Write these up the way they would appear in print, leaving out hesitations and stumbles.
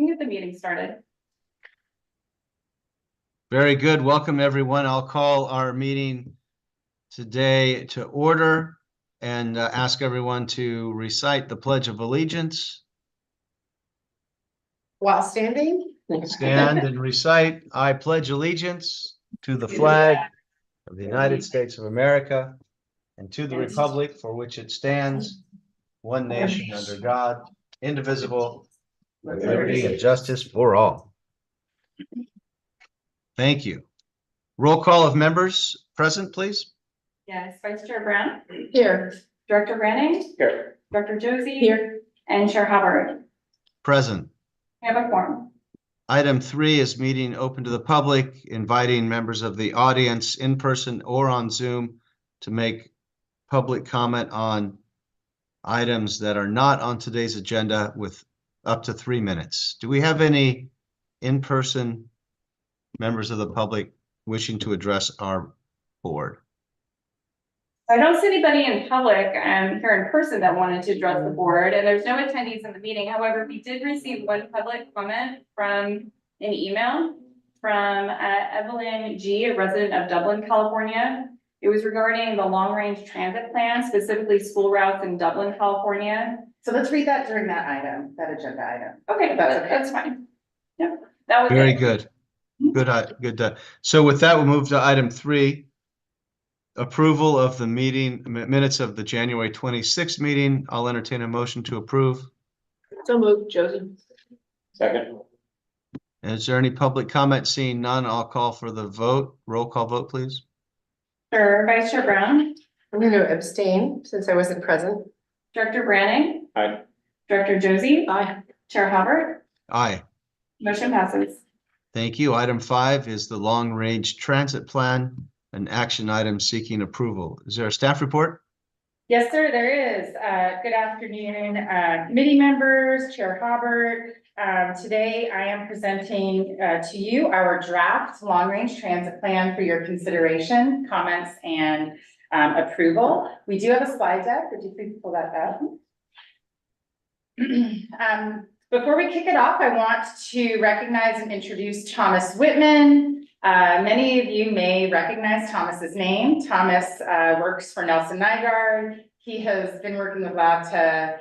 can get the meeting started. Very good. Welcome, everyone. I'll call our meeting today to order and ask everyone to recite the Pledge of Allegiance. While standing? Stand and recite. I pledge allegiance to the flag of the United States of America and to the republic for which it stands, one nation under God, indivisible, with liberty and justice for all. Thank you. Roll call of members present, please. Yes, Vice Chair Brown. Here. Director Branning. Here. Dr. Josie. Here. And Chair Hubbard. Present. We have a quorum. Item 3 is meeting open to the public, inviting members of the audience in person or on Zoom to make public comment on items that are not on today's agenda with up to 3 minutes. Do we have any in-person members of the public wishing to address our board? I don't see anybody in public here in person that wanted to address the board, and there's no attendees in the meeting. However, we did receive one public comment from an email from Evelyn G., a resident of Dublin, California. It was regarding the long-range transit plan, specifically school routes in Dublin, California. So let's read that during that item, that agenda item. Okay, that's fine. Yep, that was Very it. good. Good. So with that, we'll move to item 3. Approval of the minutes of the January 26th meeting. I'll entertain a motion to approve. So moved, Josie. Second. Is there any public comment? Seeing none, I'll call for the vote. Roll call vote, please. Sure, Vice Chair Brown. I'm going to abstain since I wasn't present. Director Branning. Aye. Director Josie. Aye. Chair Hubbard. Aye. Motion passes. Thank you. Item 5 is the long-range transit plan, an action item seeking approval. Is there a staff report? Yes, sir, there is. Good afternoon, committee members, Chair Hubbard. Today I am presenting to you our draft long-range transit plan for your consideration, comments, and approval. We do have a slide deck. Would you please pull that up? Before we kick it off, I want to recognize and introduce Thomas Whitman. Many of you may recognize Thomas's name. Thomas works for Nelson Nygaard. He has been working with LAVTA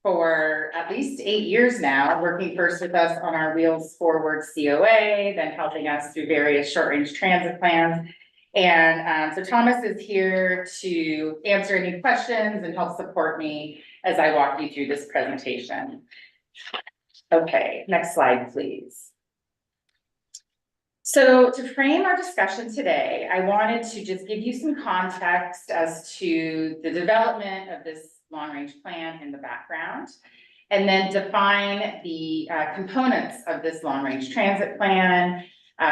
for at least 8 years now, working first with us on our Wheels Forward COA, then helping us through various short-range transit plans. And so Thomas is here to answer any questions and help support me as I walk you through this presentation. Okay, next slide, please. So to frame our discussion today, I wanted to just give you some context as to the development of this long-range plan in the background, and then define the components of this long-range transit plan,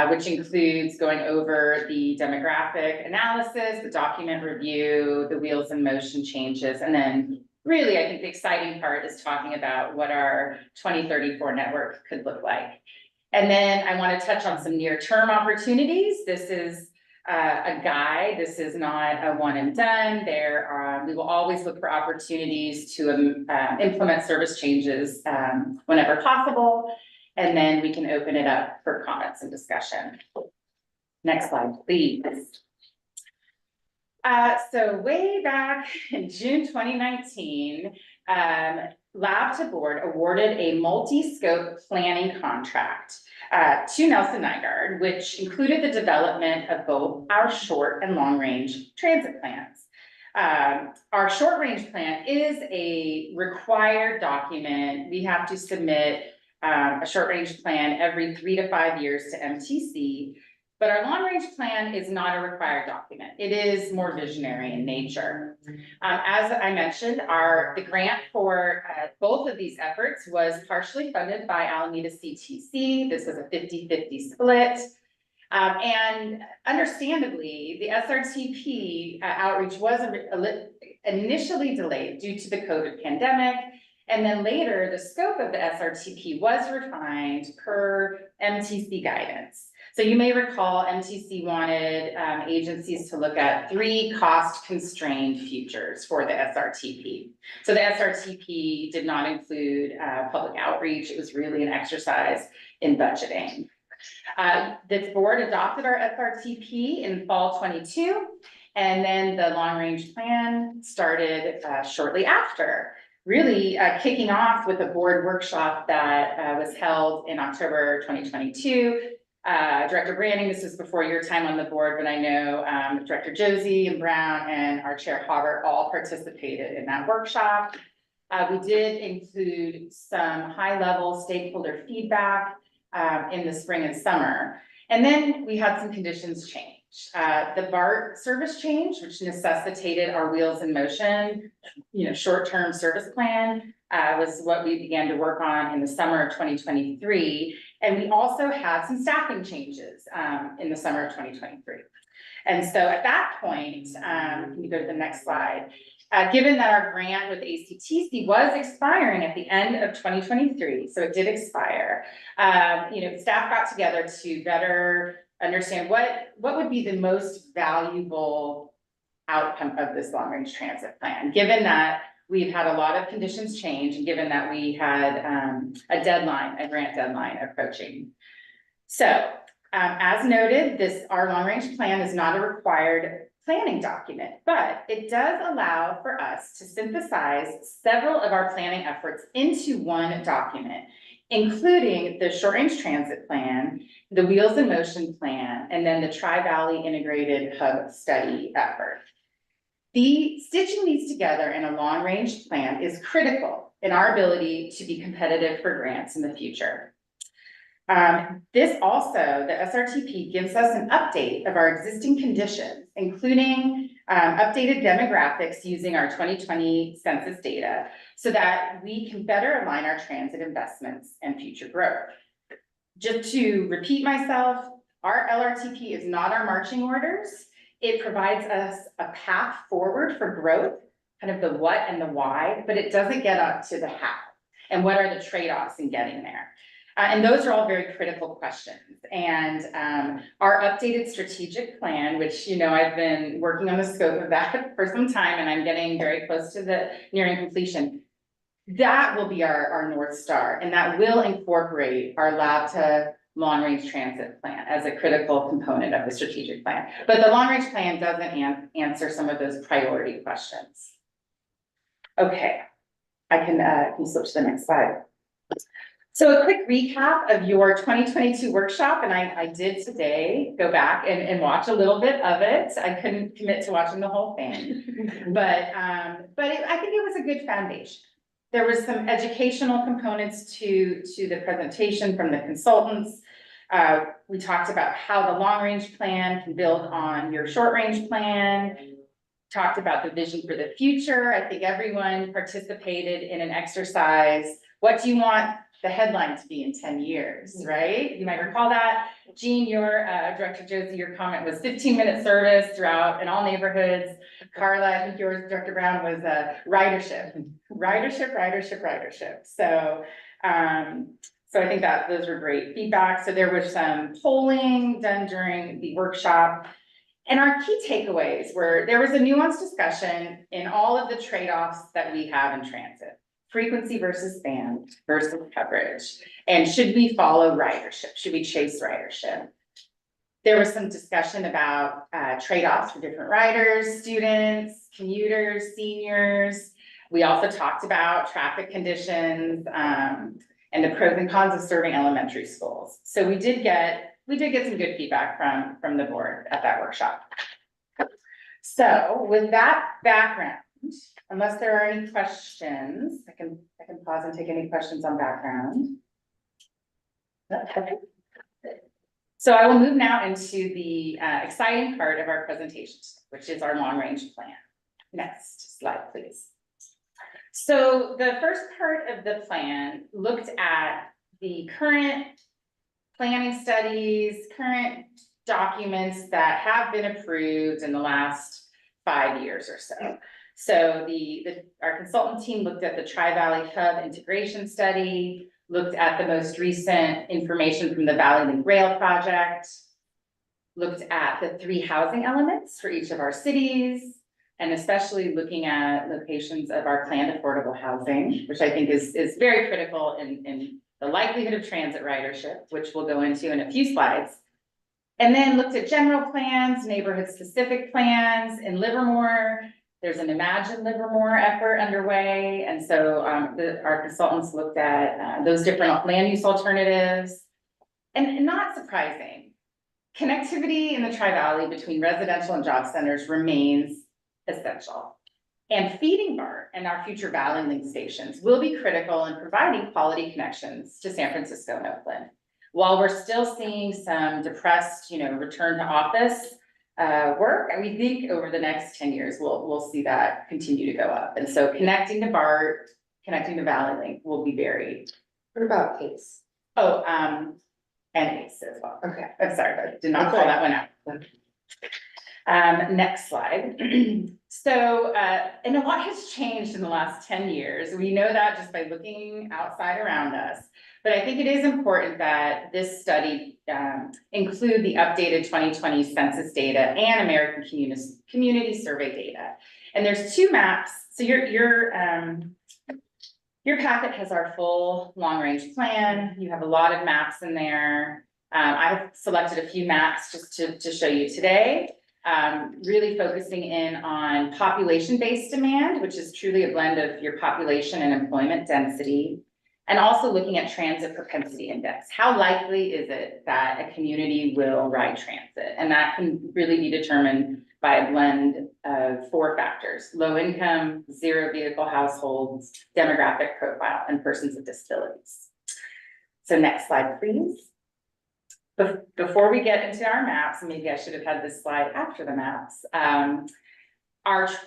which includes going over the demographic analysis, the document review, the wheels in motion changes, and then really, I think the exciting part is talking about what our 2034 network could look like. And then I want to touch on some near-term opportunities. This is a guide. This is not a one and done. We will always look for opportunities to implement service changes whenever possible. And then we can open it up for comments and discussion. Next slide, please. So way back in June 2019, LAVTA board awarded a multi-scope planning contract to Nelson Nygaard, which included the development of both our short and long-range transit plans. Our short-range plan is a required document. We have to submit a short-range plan every 3 to 5 years to MTC. But our long-range plan is not a required document. It is more visionary in nature. As I mentioned, the grant for both of these efforts was partially funded by Alameda CTC. This was a 50-50 split. And understandably, the SRTP outreach was initially delayed due to the COVID pandemic. And then later, the scope of the SRTP was refined per MTC guidance. So you may recall MTC wanted agencies to look at 3 cost-constrained futures for the SRTP. So the SRTP did not include public outreach. It was really an exercise in budgeting. This board adopted our SRTP in fall 22, and then the long-range plan started shortly after. Really kicking off with a board workshop that was held in October 2022. Director Branding, this was before your time on the board, but I know Director Josie and Brown and our Chair Hobart all participated in that workshop. We did include some high-level stakeholder feedback in the spring and summer. And then we had some conditions change. The BART service change, which necessitated our Wheels in Motion, short-term service plan, was what we began to work on in the summer of 2023. And we also had some staffing changes in the summer of 2023. And so at that point, can you go to the next slide? Given that our grant with ACTC was expiring at the end of 2023, so it did expire, staff got together to better understand what would be the most valuable outcome of this long-range transit plan, given that we've had a lot of conditions change and given that we had a grant deadline approaching. So as noted, our long-range plan is not a required planning document, but it does allow for us to synthesize several of our planning efforts into one document, including the short-range transit plan, the Wheels in Motion plan, and then the Tri-Valley Integrated Hub Study effort. Stitching these together in a long-range plan is critical in our ability to be competitive for grants in the future. This also, the SRTP gives us an update of our existing conditions, including updated demographics using our 2020 census data so that we can better align our transit investments and future growth. Just to repeat myself, our LRTP is not our marching orders. It provides us a path forward for growth, kind of the what and the why, but it doesn't get up to the how and what are the trade-offs in getting there. And those are all very critical questions. And our updated strategic plan, which, I've been working on the scope of that for some time, and I'm getting very close to nearing completion. That will be our North Star, and that will incorporate our LAVTA long-range transit plan as a critical component of the strategic plan. But the long-range plan doesn't answer some of those priority questions. Okay, I can switch to the next slide. So a quick recap of your 2022 workshop, and I did today go back and watch a little bit of it. I couldn't commit to watching the whole thing, but I think it was a good foundation. There was some educational components to the presentation from the consultants. We talked about how the long-range plan can build on your short-range plan. Talked about the vision for the future. I think everyone participated in an exercise. What do you want the headline to be in 10 years, right? You might recall that. Jean, Director Josie, your comment was 15-minute service throughout in all neighborhoods. Carla, I think yours, Director Brown, was ridership. So I think that those were great feedback. So there was some polling done during the workshop. And our key takeaways were there was a nuanced discussion in all of the trade-offs that we have in transit. Frequency versus span versus coverage. And should we follow ridership? Should we chase ridership? There was some discussion about trade-offs for different riders, students, commuters, seniors. We also talked about traffic conditions and the pros and cons of serving elementary schools. So we did get some good feedback from the board at that workshop. So with that background, unless there are any questions, I can pause and take any questions on background. Okay. So I will move now into the exciting part of our presentation, which is our long-range plan. Next slide, please. So the first part of the plan looked at the current planning studies, current documents that have been approved in the last 5 years or so. So our consultant team looked at the Tri-Valley Hub integration study, looked at the most recent information from the Valley Link Rail project, looked at the 3 housing elements for each of our cities, and especially looking at locations of our planned affordable housing, which I think is very critical in the likelihood of transit ridership, which we'll go into in a few slides. And then looked at general plans, neighborhood-specific plans. In Livermore, there's an Imagine Livermore effort underway, and so our consultants looked at those different land use alternatives. And not surprising, connectivity in the Tri-Valley between residential and job centers remains essential. And feeding BART and our future Valley Link stations will be critical in providing quality connections to San Francisco and Oakland. While we're still seeing some depressed, return to office work, and we think over the next 10 years, we'll see that continue to go up. And so connecting to BART, connecting to Valley Link will be very. What about ACE? Oh, and ACE as well. Okay. I'm sorry, but did not call that one out. Next slide. So, and a lot has changed in the last 10 years. We know that just by looking outside around us. But I think it is important that this study include the updated 2020 census data and American Community Survey data. And there's 2 maps. So your packet has our full long-range plan. You have a lot of maps in there. I've selected a few maps just to show you today. Really focusing in on population-based demand, which is truly a blend of your population and employment density, and also looking at transit propensity index. How likely is it that a community will ride transit? And that can really be determined by a blend of 4 factors: low income, 0 vehicle households, demographic profile, and persons with disabilities. So next slide, please. Before we get into our maps, maybe I should have had this slide after the maps.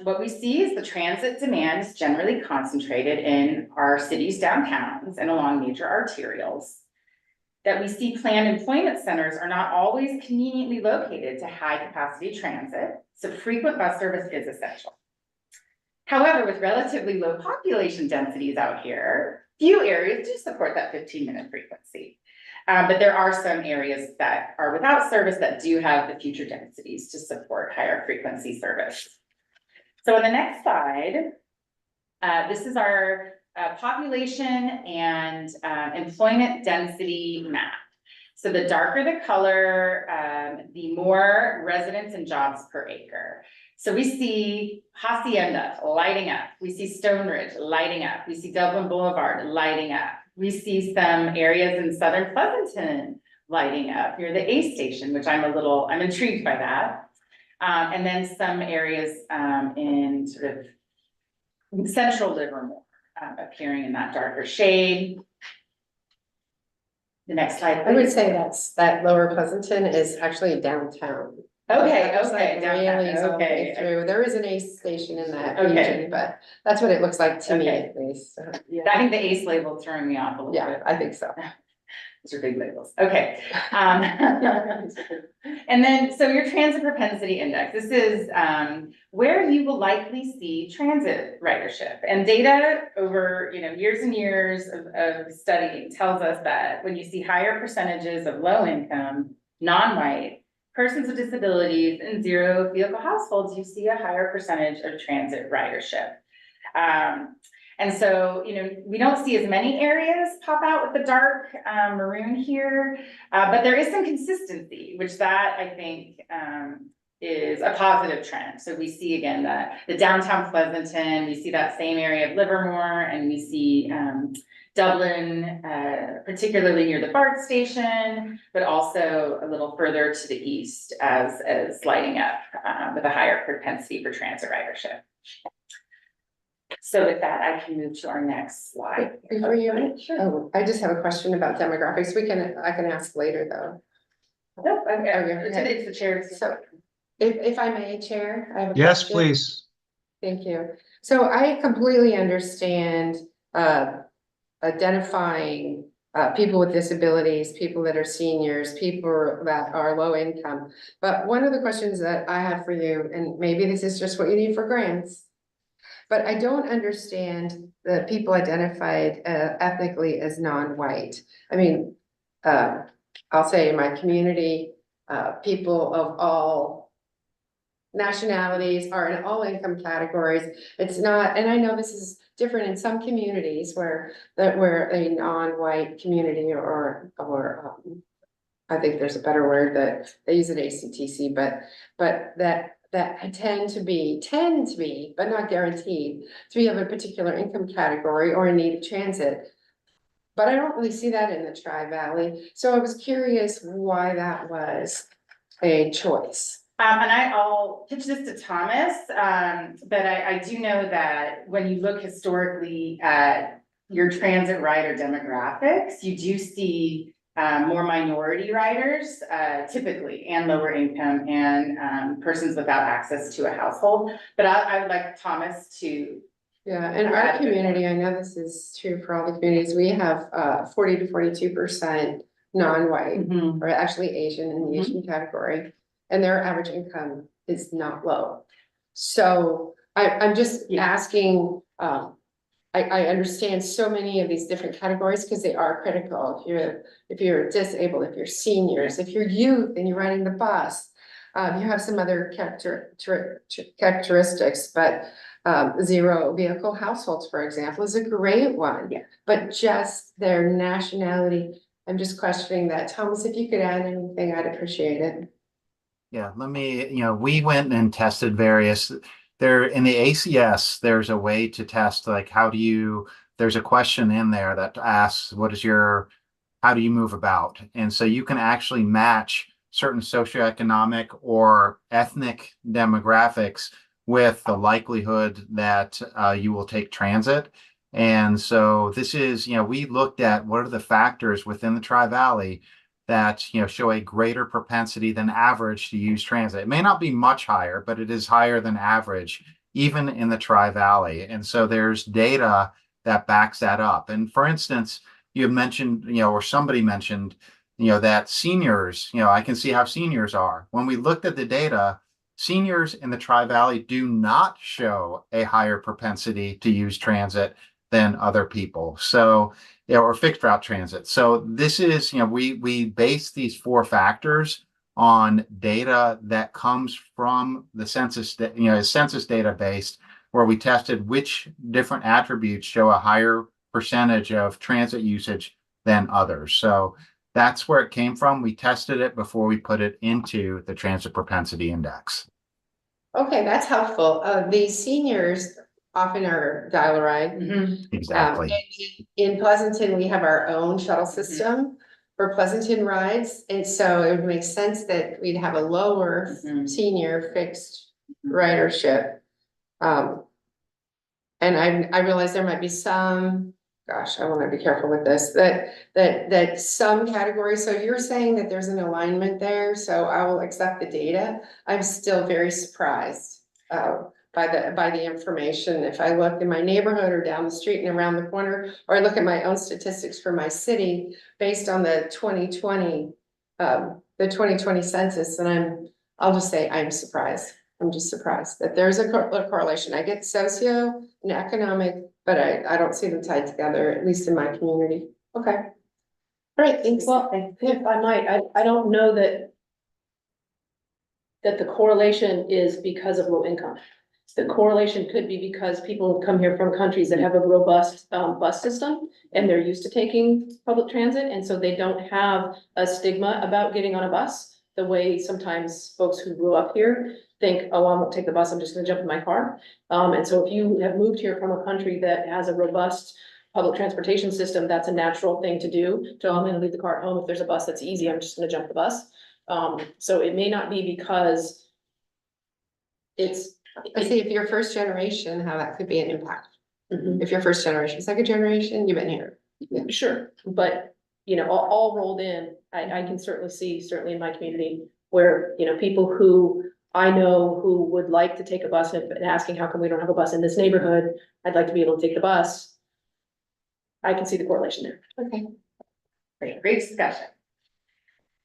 What we see is the transit demand is generally concentrated in our city's downtowns and along major arterials. That we see planned employment centers are not always conveniently located to high capacity transit, so frequent bus service is essential. However, with relatively low population densities out here, few areas do support that 15-minute frequency. But there are some areas that are without service that do have the future densities to support higher frequency service. So on the next slide, this is our population and employment density map. So the darker the color, the more residents and jobs per acre. So we see Hacienda lighting up. We see Stone Ridge lighting up. We see Dublin Boulevard lighting up. We see some areas in Southern Pleasanton lighting up near the A station, which I'm intrigued by that. And then some areas in sort of central Livermore appearing in that darker shade. The next slide, I would please. say that Lower Pleasanton is actually downtown. Okay, It's like okay, downtown, really all the way okay. through. There is an ACE station in that Okay. region, but that's what it looks like to me Okay. at least. So, I think the ACE label is throwing me off a little yeah, bit. I think so. Those are big labels. Okay. And then, so your transit propensity index, this is where you will likely see transit ridership. And data over, years and years of studying tells us that when you see higher percentages of low income, non-white, persons with disabilities, and 0 vehicle households, you see a higher percentage of transit ridership. And so, we don't see as many areas pop out with the dark maroon here, but there is some consistency, which that I think is a positive trend. So we see again the downtown Pleasanton, we see that same area of Livermore, and we see Dublin, particularly near the BART station, but also a little further to the east as lighting up with a higher propensity for transit ridership. So with that, I can move to our next slide. Before you, Sure. oh, I just have a question about demographics. I can ask later though. Nope, okay, Okay. it's the chair's. So if I may, Chair, I have a Yes, question. please. Thank you. So I completely understand identifying people with disabilities, people that are seniors, people that are low income. But one of the questions that I have for you, and maybe this is just what you need for grants, but I don't understand the people identified ethnically as non-white. I mean, I'll say in my community, people of all nationalities are in all income categories. It's not, and I know this is different in some communities where a non-white community or I think there's a better word that they use at ACTC, but that tend to be, but not guaranteed, to be of a particular income category or in need of transit. But I don't really see that in the Tri-Valley, so I was curious why that was a choice. And I'll pitch this to Thomas, but I do know that when you look historically at your transit rider demographics, you do see more minority riders, typically, and lower income and persons without access to a household. But I would like Thomas to. Yeah, in our community, I know this is true for all the communities, we have 40 to 42% non-white, or actually Asian in the Asian category. And their average income is not low. So I'm just asking, I understand so many of these different categories because they are critical. If you're disabled, if you're seniors, if you're youth and you're riding the bus, you have some other characteristics, but zero vehicle households, for example, is a great one. Yeah. But just their nationality, I'm just questioning that. Thomas, if you could add anything, I'd appreciate it. Yeah, let me, we went and tested various there in the ACS. There's a way to test, like, there's a question in there that asks, how do you move about? And so you can actually match certain socioeconomic or ethnic demographics with the likelihood that you will take transit. And so this is, we looked at what are the factors within the Tri-Valley that show a greater propensity than average to use transit. It may not be much higher, but it is higher than average, even in the Tri-Valley. And so there's data that backs that up. And for instance, you mentioned, or somebody mentioned, that seniors, I can see how seniors are. When we looked at the data, seniors in the Tri-Valley do not show a higher propensity to use transit than other people. So, or fixed route transit. So this is, we base these 4 factors on data that comes from the census, census data based, where we tested which different attributes show a higher percentage of transit usage than others. So that's where it came from. We tested it before we put it into the transit propensity index. Okay, that's helpful. These seniors often are dial-a-ride. Exactly. In Pleasanton, we have our own shuttle system for Pleasanton rides. And so it would make sense that we'd have a lower senior fixed ridership. And I realize there might be some, gosh, I want to be careful with this, that some categories, so you're saying that there's an alignment there, so I will accept the data. I'm still very surprised by the information. If I look in my neighborhood or down the street and around the corner, or I look at my own statistics for my city based on the 2020 census, and I'll just say I'm surprised. I'm just surprised that there's a correlation. I get socio and economic, but I don't see them tied together, at least in my community. Okay. All right, thanks. Well, if I might, I don't know that the correlation is because of low income. The correlation could be because people have come here from countries that have a robust bus system and they're used to taking public transit. And so they don't have a stigma about getting on a bus the way sometimes folks who grew up here think, oh, I won't take the bus, I'm just gonna jump in my car. And so if you have moved here from a country that has a robust public transportation system, that's a natural thing to do. So I'm gonna leave the car at home. If there's a bus that's easy, I'm just gonna jump the bus. So it may not be because I see if you're first generation, how that could be an impact. Mhm. If you're first generation, second generation, you've been here. Yeah. Sure, but all rolled in, I can certainly see, certainly in my community, where, people who I know who would like to take a bus and asking, how come we don't have a bus in this neighborhood? I'd like to be able to take the bus. I can see the correlation there. Okay. Great discussion.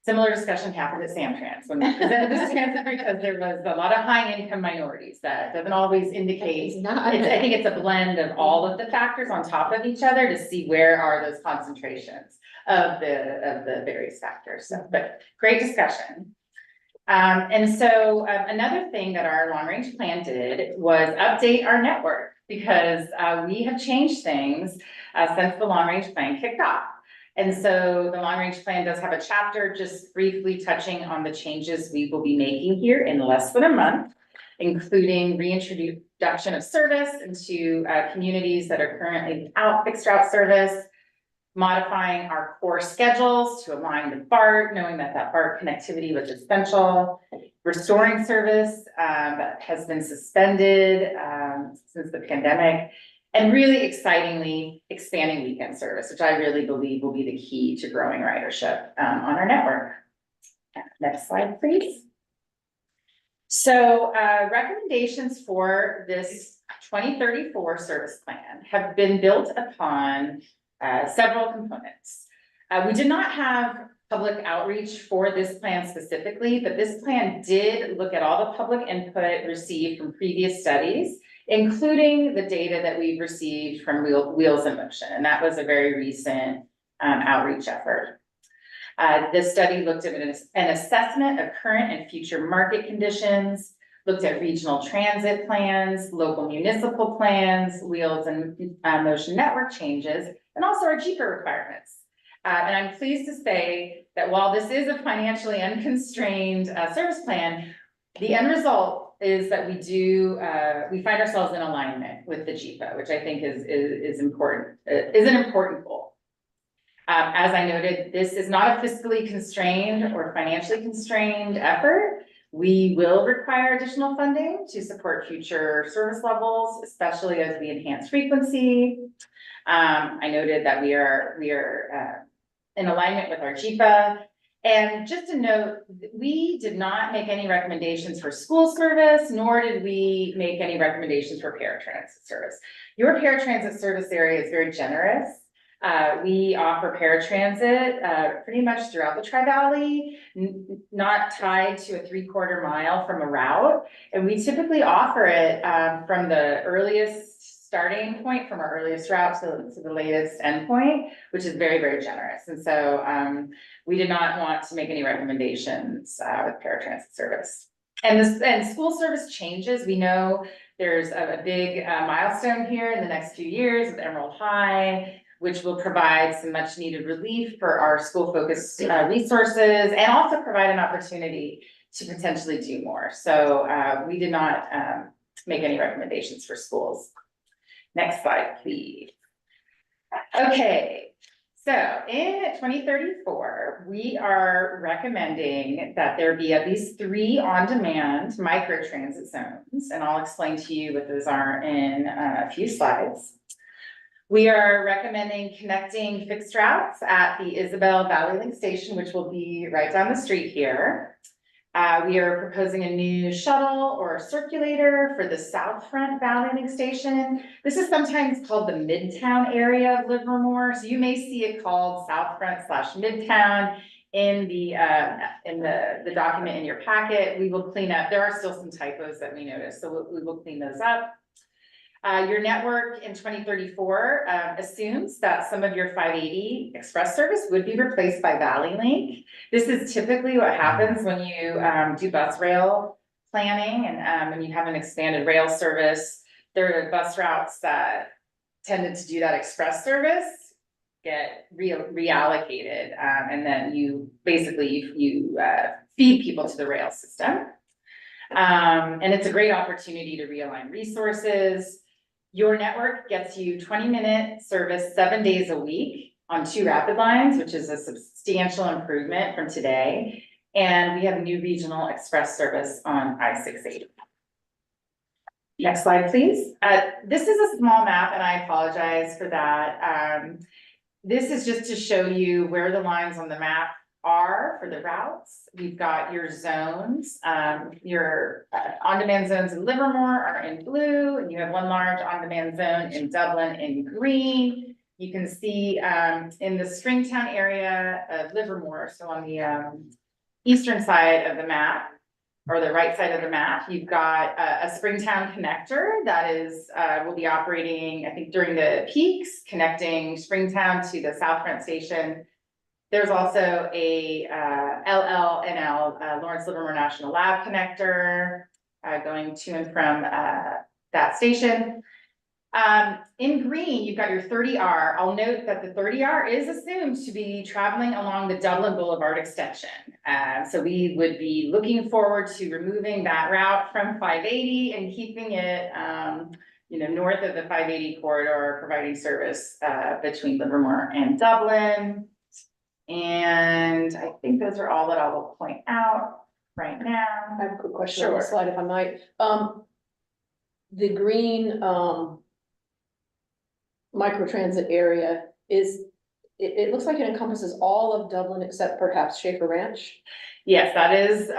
Similar discussion happened at Samtrans when we presented this transit because there was a lot of high income minorities. That doesn't always indicate. I think it's a blend of all of the factors on top of each other to see where are those concentrations of the various factors. So, but great discussion. And so another thing that our long range plan did was update our network because we have changed things since the long range plan kicked off. And so the long range plan does have a chapter just briefly touching on the changes we will be making here in less than a month, including reintroduction of service into communities that are currently without fixed route service, modifying our core schedules to align with BART, knowing that BART connectivity was essential, restoring service that has been suspended since the pandemic, and really excitingly expanding weekend service, which I really believe will be the key to growing ridership on our network. Next slide, please. So recommendations for this 2034 service plan have been built upon several components. We did not have public outreach for this plan specifically, but this plan did look at all the public input received from previous studies, including the data that we've received from Wheels in Motion, and that was a very recent outreach effort. This study looked at an assessment of current and future market conditions, looked at regional transit plans, local municipal plans, Wheels in Motion network changes, and also our JIPA requirements. And I'm pleased to say that while this is a financially unconstrained service plan, the end result is that we find ourselves in alignment with the JIPA, which I think is important, is an important goal. As I noted, this is not a fiscally constrained or financially constrained effort. We will require additional funding to support future service levels, especially as we enhance frequency. I noted that we are in alignment with our JIPA. And just to note, we did not make any recommendations for school service, nor did we make any recommendations for paratransit service. Your paratransit service area is very generous. We offer paratransit pretty much throughout the Tri-Valley, not tied to a 3/4 mile from a route. And we typically offer it from the earliest starting point, from our earliest route to the latest endpoint, which is very, very generous. And so we did not want to make any recommendations with paratransit service. And school service changes. We know there's a big milestone here in the next few years with Emerald High, which will provide some much needed relief for our school focused resources and also provide an opportunity to potentially do more. So we did not make any recommendations for schools. Next slide, please. Okay, so in 2034, we are recommending that there be at least 3 on-demand microtransit zones, and I'll explain to you what those are in a few slides. We are recommending connecting fixed routes at the Isabel Valley Link Station, which will be right down the street here. We are proposing a new shuttle or circulator for the South Front Valley Link Station. This is sometimes called the Midtown area of Livermore. So you may see it called South Front / Midtown in the document in your packet. We will clean up. There are still some typos that we noticed, so we will clean those up. Your network in 2034 assumes that some of your 580 express service would be replaced by Valley Link. This is typically what happens when you do bus rail planning and when you have an expanded rail service. There are bus routes that tended to do that express service get reallocated, and then you basically feed people to the rail system. And it's a great opportunity to realign resources. Your network gets you 20-minute service 7 days a week on 2 rapid lines, which is a substantial improvement from today. And we have a new regional express service on I-680. Next slide, please. This is a small map, and I apologize for that. This is just to show you where the lines on the map are for the routes. We've got your zones, your on-demand zones in Livermore are in blue, and you have one large on-demand zone in Dublin in green. You can see in the Springtown area of Livermore, so on the eastern side of the map, or the right side of the map, you've got a Springtown connector that is will be operating, I think, during the peaks, connecting Springtown to the South Front Station. There's also a LLNL, Lawrence Livermore National Lab connector, going to and from that station. In green, you've got your 30R. I'll note that the 30R is assumed to be traveling along the Dublin Boulevard extension. So we would be looking forward to removing that route from 580 and keeping it, north of the 580 corridor, providing service between Livermore and Dublin. And I think those are all that I will point out right now. I have a quick question on the Sure. slide, if I might. The green, microtransit area it looks like it encompasses all of Dublin except perhaps Schaefer Ranch. Yes, that is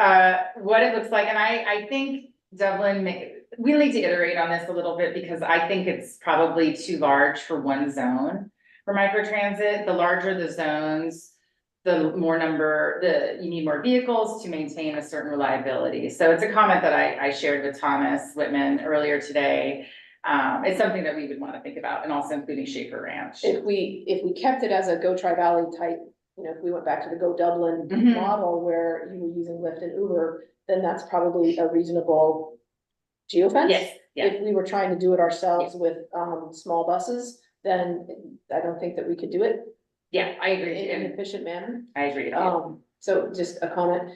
what it looks like, and I think Dublin, we need to iterate on this a little bit because I think it's probably too large for one zone for microtransit. The larger the zones, the more you need more vehicles to maintain a certain reliability. So it's a comment that I shared with Thomas Whitman earlier today. It's something that we would want to think about, and also including Schaefer Ranch. If we kept it as a Go Tri-Valley type, if we went back to the Go Dublin Mhm. model where you were using Lyft and Uber, then that's probably a reasonable geofence. Yes, yeah. If we were trying to do it ourselves with small buses, then I don't think that we could do it Yeah, I agree. in an And efficient manner. I agree. So just a comment.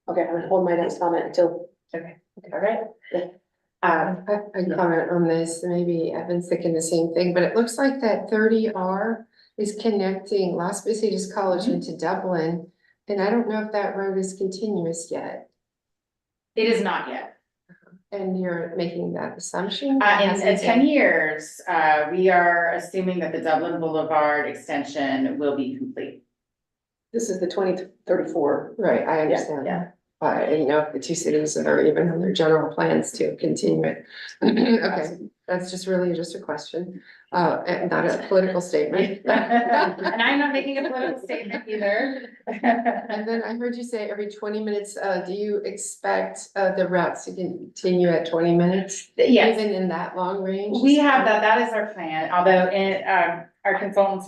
Okay, I'm gonna hold my next comment until. Okay, all right. I comment on this, maybe Evan's thinking the same thing, but it looks like that 30R is connecting Las Positas College into Dublin. And I don't know if that road is continuous yet, It is not yet. and you're making that assumption? In Hasn't 10 been- years, we are assuming that the Dublin Boulevard extension will be complete. This is the 2034. Right, I Yeah, understand. yeah. If the two cities that are even on their general plans to continue it. Okay, that's just really just a question, and not a political statement. And I'm not making a political statement either. And then I heard you say every 20 minutes, do you expect the routes to continue at 20 minutes? Yes. Even in that long range? We have that is our plan, although our consultants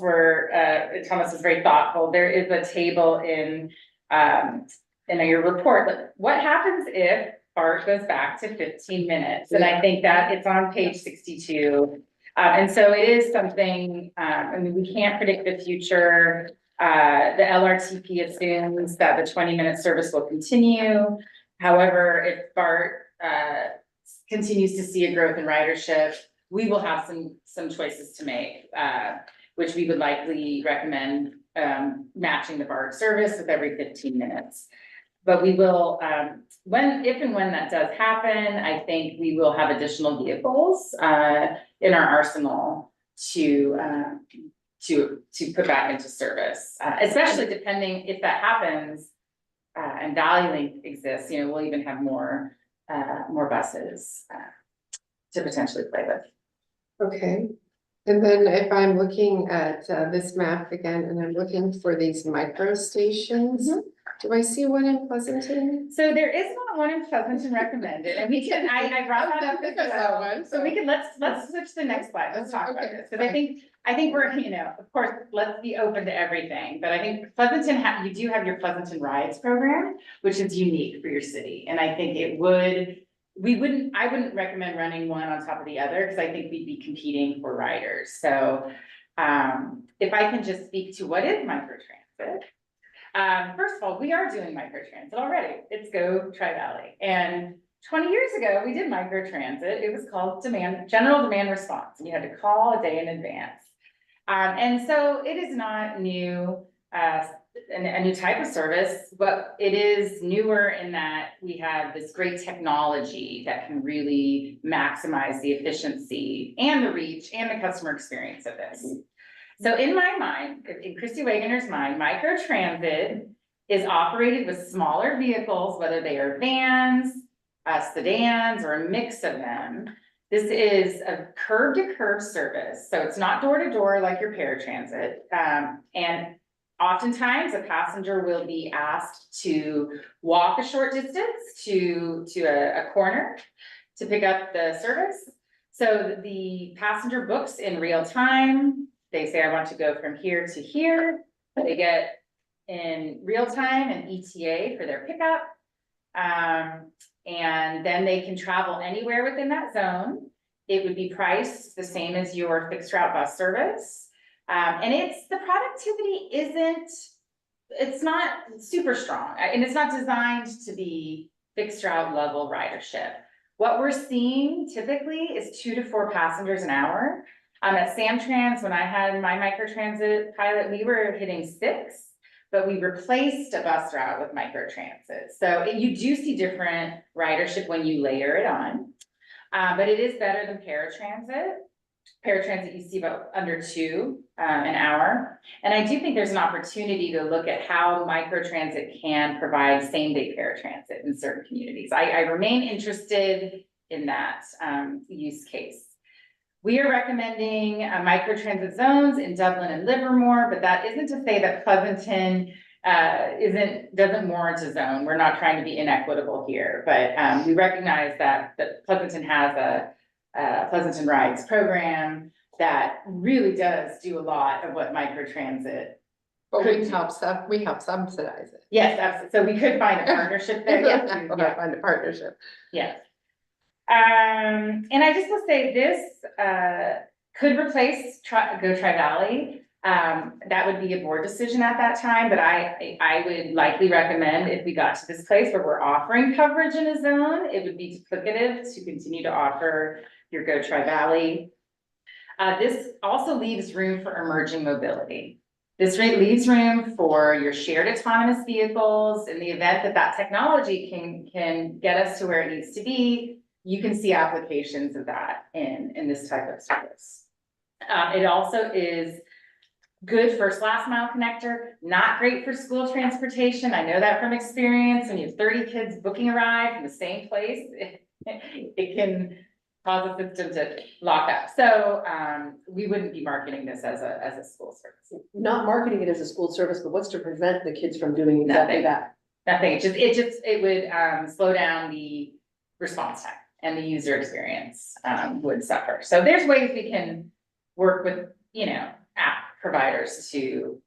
Thomas was very thoughtful. There is a table in your report, but what happens if BART goes back to 15 minutes? And I think that it's on page 62. And so it is something, we can't predict the future. The LRTP assumes that the 20-minute service will continue. However, if BART continues to see a growth in ridership, we will have some choices to make, which we would likely recommend matching the BART service with every 15 minutes. But we will, if and when that does happen, I think we will have additional vehicles in our arsenal to put back into service, especially depending if that happens and Valley Link exists. We'll even have more buses to potentially play with. Okay, and then if I'm looking at this map again, and I'm looking for these micro stations, do I see one in Pleasanton? So there is one in Pleasanton recommended, and I brought that up as well. So we can, let's switch to the next slide, let's talk about this, because I think we're, of course, let's be open to everything, but I think Pleasanton, you do have your Pleasanton Rides program, which is unique for your city, and I think I wouldn't recommend running one on top of the other, because I think we'd be competing for riders. So if I can just speak to what is microtransit. First of all, we are doing microtransit already. It's Go Tri-Valley. And 20 years ago, we did microtransit. It was called general demand response. And you had to call a day in advance. And so it is not new, a new type of service, but it is newer in that we have this great technology that can really maximize the efficiency and the reach and the customer experience of this. So in my mind, in Christy Wagoner's mind, microtransit is operated with smaller vehicles, whether they are vans, sedans, or a mix of them. This is a curb-to-curb service, so it's not door-to-door like your paratransit. And oftentimes, a passenger will be asked to walk a short distance to a corner to pick up the service. So the passenger books in real time. they say, I want to go from here to here, they get in real time an ETA for their pickup. And then they can travel anywhere within that zone. It would be priced the same as your fixed route bus service. And the productivity it's not super strong, and it's not designed to be fixed route level ridership. What we're seeing typically is 2 to 4 passengers an hour. At Samtrans, when I had my microtransit pilot, we were hitting 6, but we replaced a bus route with microtransit. So you do see different ridership when you layer it on, but it is better than paratransit. Paratransit, you see about under 2 an hour. And I do think there's an opportunity to look at how microtransit can provide same-day paratransit in certain communities. I remain interested in that use case. We are recommending microtransit zones in Dublin and Livermore, but that isn't to say that Pleasanton doesn't warrant a zone. We're not trying to be inequitable here, but we recognize that Pleasanton has a Pleasanton Rides program that really does do a lot of what microtransit. But we help subsidize it. Yes, absolutely. So we could find a partnership there. Yes, yeah. Find a partnership. Yes. And I just will say this, could replace Go Tri-Valley. That would be a board decision at that time, but I would likely recommend, if we got to this place where we're offering coverage in a zone, it would be duplicative to continue to offer your Go Tri-Valley. This also leaves room for emerging mobility. This leaves room for your shared autonomous vehicles. In the event that technology can get us to where it needs to be, you can see applications of that in this type of service. It also is good for last mile connector, not great for school transportation. I know that from experience. When you have 30 kids booking a ride from the same place, it can cause the system to lock up. So we wouldn't be marketing this as a school service. Not marketing it as a school service, but what's to prevent the kids from doing exactly that? Nothing. It would slow down the response time, and the user experience would suffer. So there's ways we can work with, app providers to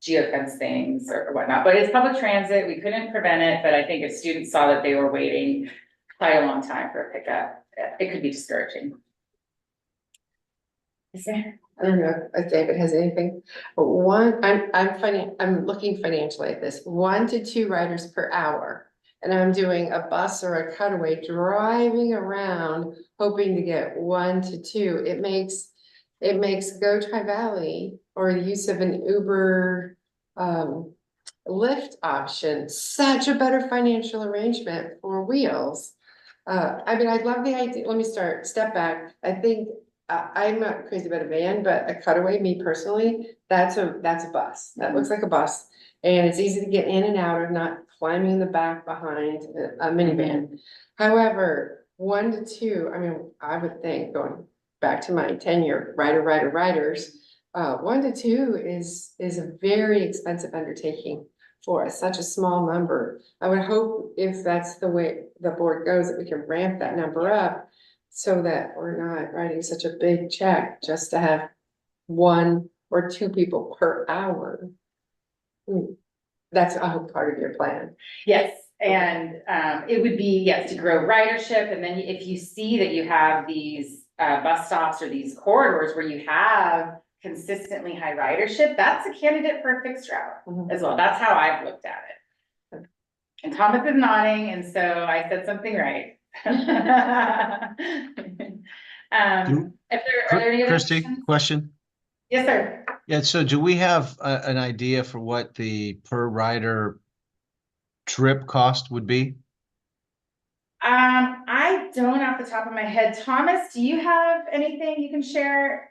geofence things or whatnot, but it's public transit. We couldn't prevent it, but I think if students saw that they were waiting quite a long time for a pickup, it could be discouraging. Is there? I don't know if David has anything. But I'm looking financially at this, 1 to 2 riders per hour. And I'm doing a bus or a cutaway driving around, hoping to get 1 to 2. It makes Go Tri-Valley or the use of an Uber Lyft option such a better financial arrangement for Wheels. I'd love the idea. Let me step back. I think I'm not crazy about a van, but a cutaway, me personally, that's a bus. That looks like a bus. And it's easy to get in and out of, not climbing in the back behind a minivan. However, 1 to 2, I would think, going back to my tenure, riders, 1 to 2 is a very expensive undertaking for such a small number. I would hope, if that's the way the board goes, that we can ramp that number up so that we're not writing such a big check just to have 1 or 2 people per hour. That's, I hope, part of your plan. Yes, and it would be, yes, to grow ridership, and then if you see that you have these bus stops or these corridors where you have consistently high ridership, that's a candidate for a fixed route as well. That's how I've looked at it. And Thomas is nodding, and so I said something right. If are there any other Christie, questions? question? Yes, sir. Yeah, so do we have an idea for what the per rider trip cost would be? I don't off the top of my head. Thomas, do you have anything you can share?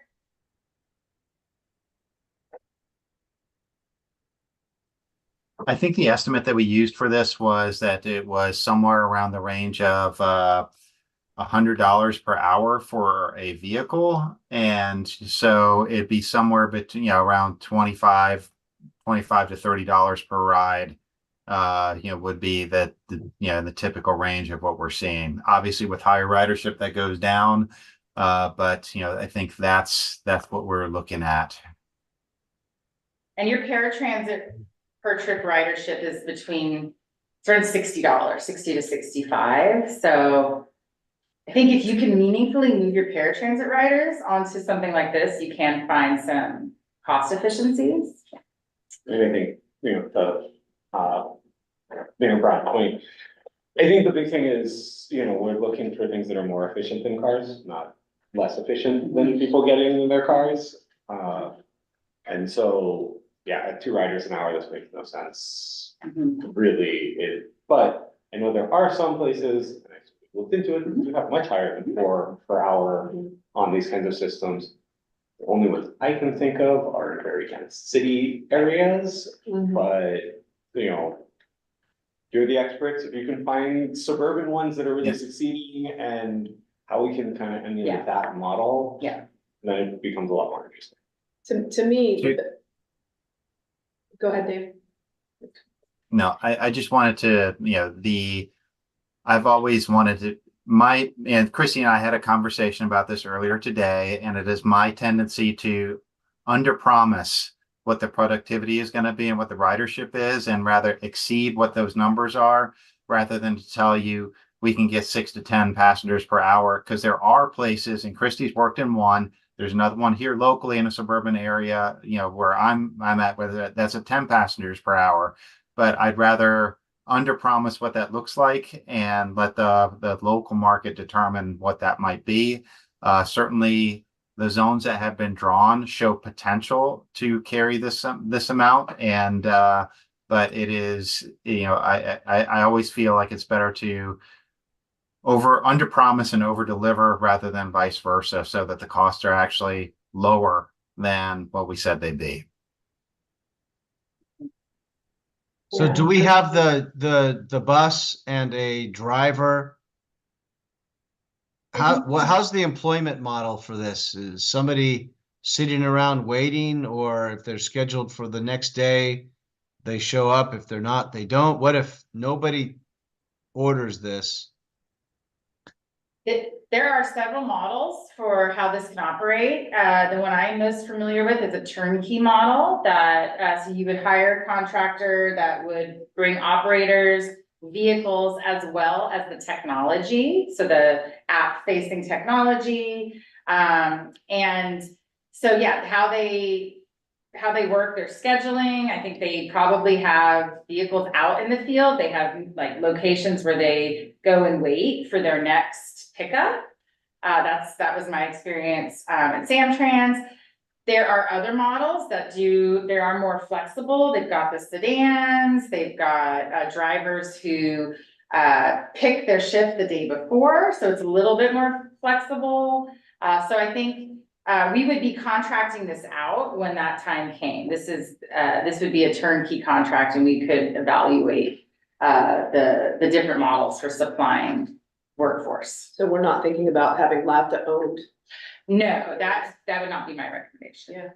I think the estimate that we used for this was that it was somewhere around the range of $100 per hour for a vehicle. And so it'd be somewhere between, around 25 to $30 per ride, would be the typical range of what we're seeing. Obviously with higher ridership, that goes down. But I think that's what we're looking at. And your paratransit per trip ridership is between sort of $60, 60 to 65. So I think if you can meaningfully move your paratransit riders onto something like this, you can find some cost efficiencies. And I think, Brian point, I think the big thing is, we're looking for things that are more efficient than cars, not less efficient than people getting in their cars. And so, yeah, at 2 riders an hour, this makes no sense, really, but I know there are some places, and I looked into it, you have much higher than 4 per hour on these kinds of systems. The only ones I can think of are in very dense city areas, but, you're the experts, if you can find suburban ones that are really succeeding and how we can kind of emulate that model. Yeah. Then it becomes a lot more interesting. To me, go ahead, Dave. No, I just wanted to, I've always wanted to, and Chrissy and I had a conversation about this earlier today, and it is my tendency to underpromise what the productivity is going to be and what the ridership is, and rather exceed what those numbers are, rather than to tell you we can get 6 to 10 passengers per hour. Because there are places, and Christy's worked in one. There's another one here locally in a suburban area, where I'm at, where that's at 10 passengers per hour. But I'd rather underpromise what that looks like and let the local market determine what that might be. Certainly, the zones that have been drawn show potential to carry this amount, and but it is, I always feel like it's better to under promise and over deliver rather than vice versa, so that the costs are actually lower than what we said they'd be. So do we have the bus and a driver? How's the employment model for this? Is somebody sitting around waiting, or if they're scheduled for the next day, they show up? If they're not, they don't. What if nobody orders this? There are several models for how this can operate. The one I'm most familiar with is a turnkey model that, so you would hire a contractor that would bring operators, vehicles, as well as the technology. So the app facing technology. And so, yeah, how they work their scheduling. I think they probably have vehicles out in the field. They have like locations where they go and wait for their next pickup. That was my experience at Samtrans. There are other models that they are more flexible. They've got the sedans, they've got drivers who pick their shift the day before, so it's a little bit more flexible. So I think we would be contracting this out when that time came. This would be a turnkey contract, and we could evaluate the different models for supplying workforce. So we're not thinking about having LAVTA owned. No, that would not be my recommendation. Yeah.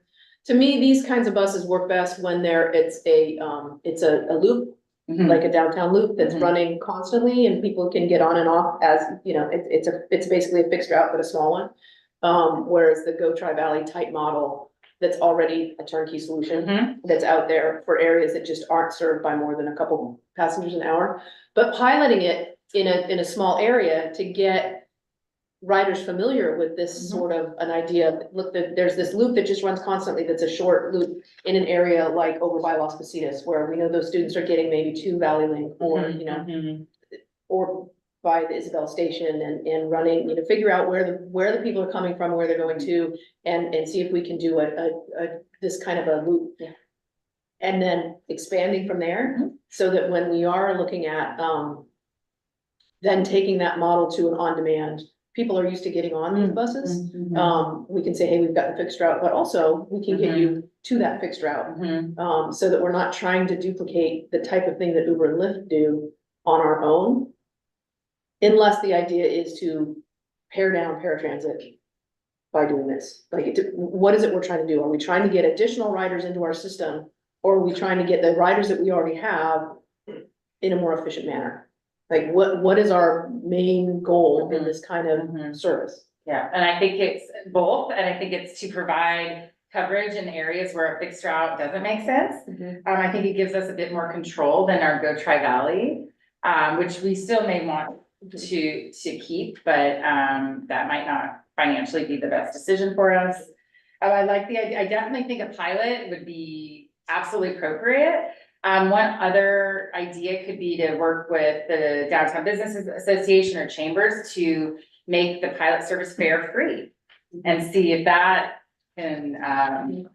To me, these kinds of buses work best when it's a loop, like a downtown loop that's running constantly, and people can get on and off as, it's basically a fixed route, but a small one. Whereas the Go Tri-Valley type model, that's already a turnkey solution that's out there for areas that just aren't served by more than a couple passengers an hour. But piloting it in a small area to get riders familiar with this sort of an idea. Look, there's this loop that just runs constantly, that's a short loop in an area like over by Las Positas, where we know those students are getting maybe to Valley Link or, or by the Isabel station, and running, figure out where the people are coming from, where they're going to, and see if we can do this kind of a loop. Yeah. And then expanding from there, so that when we are looking at, then taking that model to an on-demand, people are used to getting on these buses. We can say, hey, we've got the fixed route, but also we can get you to that fixed route. So that we're not trying to duplicate the type of thing that Uber and Lyft do on our own. Unless the idea is to pare down paratransit by doing this. Like, what is it we're trying to do? Are we trying to get additional riders into our system? Or are we trying to get the riders that we already have in a more efficient manner? Like, what is our main goal in this kind of service? Yeah, and I think it's both, and I think it's to provide coverage in areas where a fixed route doesn't make sense. I think it gives us a bit more control than our Go Tri-Valley, which we still may want to keep, but, that might not financially be the best decision for us. I like the idea. I definitely think a pilot would be absolutely appropriate. One other idea could be to work with the Downtown Business Association or chambers to make the pilot service fare free and see if that can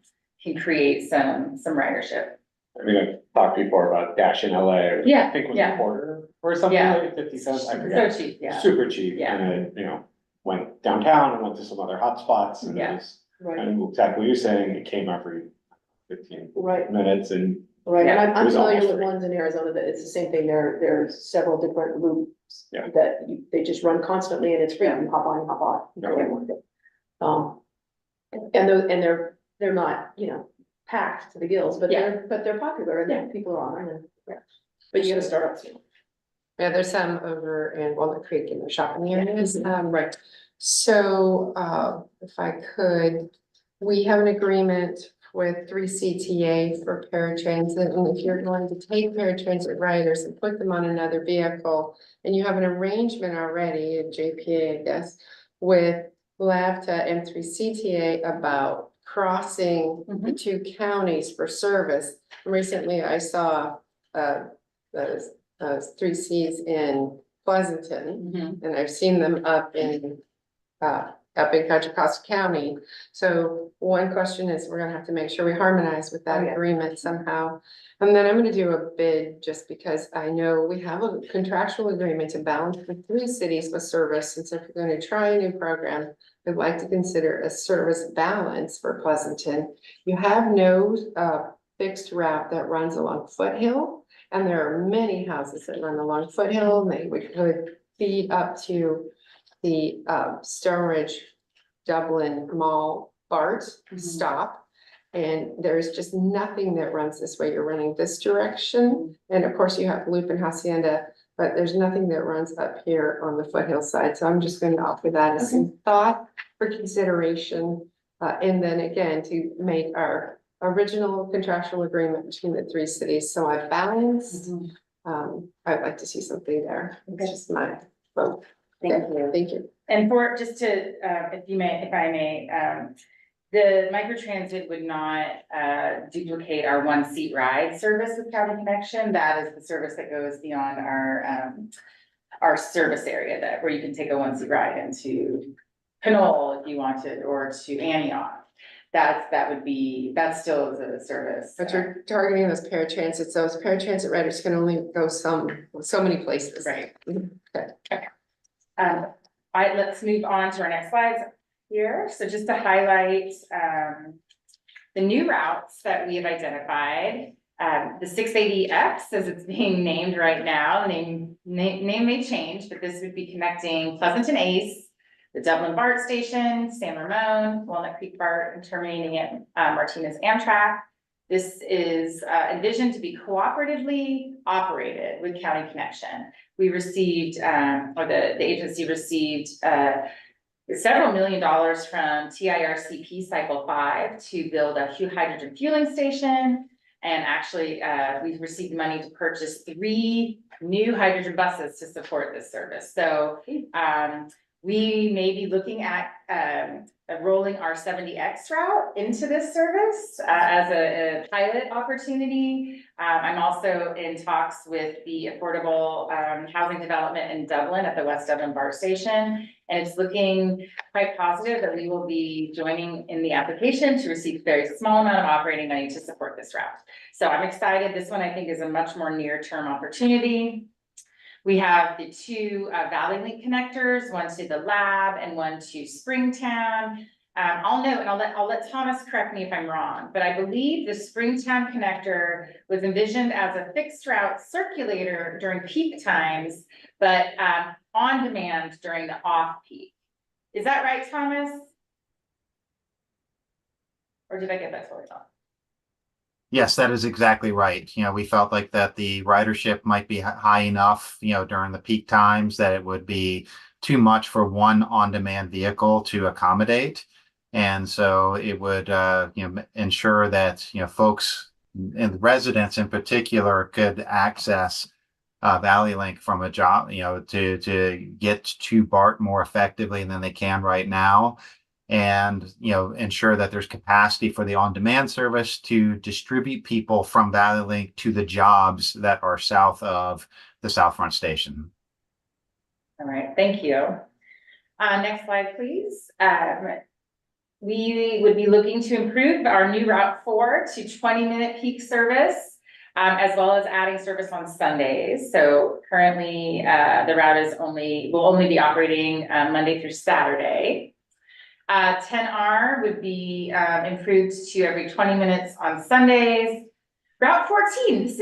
create some ridership. I mean, I've talked before about Dash in LA, or Yeah, I think it was yeah. a quarter or something, Yeah. like 50 cents, I So forget. cheap, yeah. Super cheap, Yeah. and it, went downtown and went to some other hotspots, and it Yeah. was, Right, and exactly what you're saying, it came every 15 right, minutes, and right. And it I'm was familiar almost with free. ones in Arizona that it's the same thing. There's several different loops Yeah. that they just run constantly and it's free. You hop on, hop off. You Yeah. can't work it. And they're not, packed to the gills, but they're popular and then people are on them. But you gotta start up soon. Yeah, there's some over in Walnut Creek in the shopping areas. Right. So, if I could, we have an agreement with 3CTA for paratransit, and if you're going to take paratransit riders and put them on another vehicle, and you have an arrangement already in JPA, I guess, with LAVTA and 3CTA about crossing the two counties for service. Recently, I saw, those 3Cs in Pleasanton, and I've seen them up in Contra Costa County. So one question is, we're gonna have to make sure we harmonize with that Oh, yeah. agreement somehow. And then I'm gonna do a bid, just because I know we have a contractual agreement to balance the 3 cities with service. And so if we're gonna try a new program, I'd like to consider a service balance for Pleasanton. You have no fixed route that runs along Foothill, and there are many houses that run along Foothill, and they would feed up to the Stone Ridge Dublin Mall BART stop. And there's just nothing that runs this way. You're running this direction. And of course you have Loop and Hacienda, but there's nothing that runs up here on the Foothill side. So I'm just going to offer that as some thought for consideration. And then again, to make our original contractual agreement between the 3 cities. So I balanced. I'd like to see something there. It's just my vote. Thank you. Thank you. And for, just to, if I may, the microtransit would not, duplicate our 1-seat ride service with County Connection. That is the service that goes beyond our service area, that, where you can take a 1-seat ride into Pinole if you wanted, or to Antioch. That still is a service. But you're targeting those paratransits, those paratransit riders can only go so many places. Right. Okay. Let's move on to our next slides here. So just to highlight, the new routes that we have identified, the 680X, as it's being named right now, name may change, but this would be connecting Pleasanton Ace, the Dublin BART station, San Ramon, Walnut Creek BART, and terminating at Martinez Amtrak. This is envisioned to be cooperatively operated with County Connection. We received, or the agency received several $1 million from TIRCP Cycle 5 to build a hydrogen fueling station. And actually, we've received money to purchase 3 new hydrogen buses to support this service. So we may be looking at rolling our 70X route into this service as a pilot opportunity. I'm also in talks with the affordable housing development in Dublin at the West Dublin BART station. And it's looking quite positive that we will be joining in the application to receive a very small amount of operating money to support this route. So I'm excited. This one I think is a much more near-term opportunity. We have the 2 Valley Link connectors, one to the lab and one to Springtown. I'll note, and I'll let Thomas correct me if I'm wrong, but I believe the Springtown connector was envisioned as a fixed route circulator during peak times, but on demand during the off-peak. Is that right, Thomas? Or did I get that totally wrong? Yes, that is exactly right. We felt like that the ridership might be high enough, during the peak times that it would be too much for one on-demand vehicle to accommodate. And so it would, ensure that, folks and residents in particular could access Valley Link from a job, to get to BART more effectively than they can right now. And, ensure that there's capacity for the on-demand service to distribute people from Valley Link to the jobs that are south of the Southfront Station. All right, thank you. Next slide, please. We would be looking to improve our new Route 4 to 20-minute peak service, as well as adding service on Sundays. So currently, the route will only be operating Monday through Saturday. 10R would be improved to every 20 minutes on Sundays. Route 14, this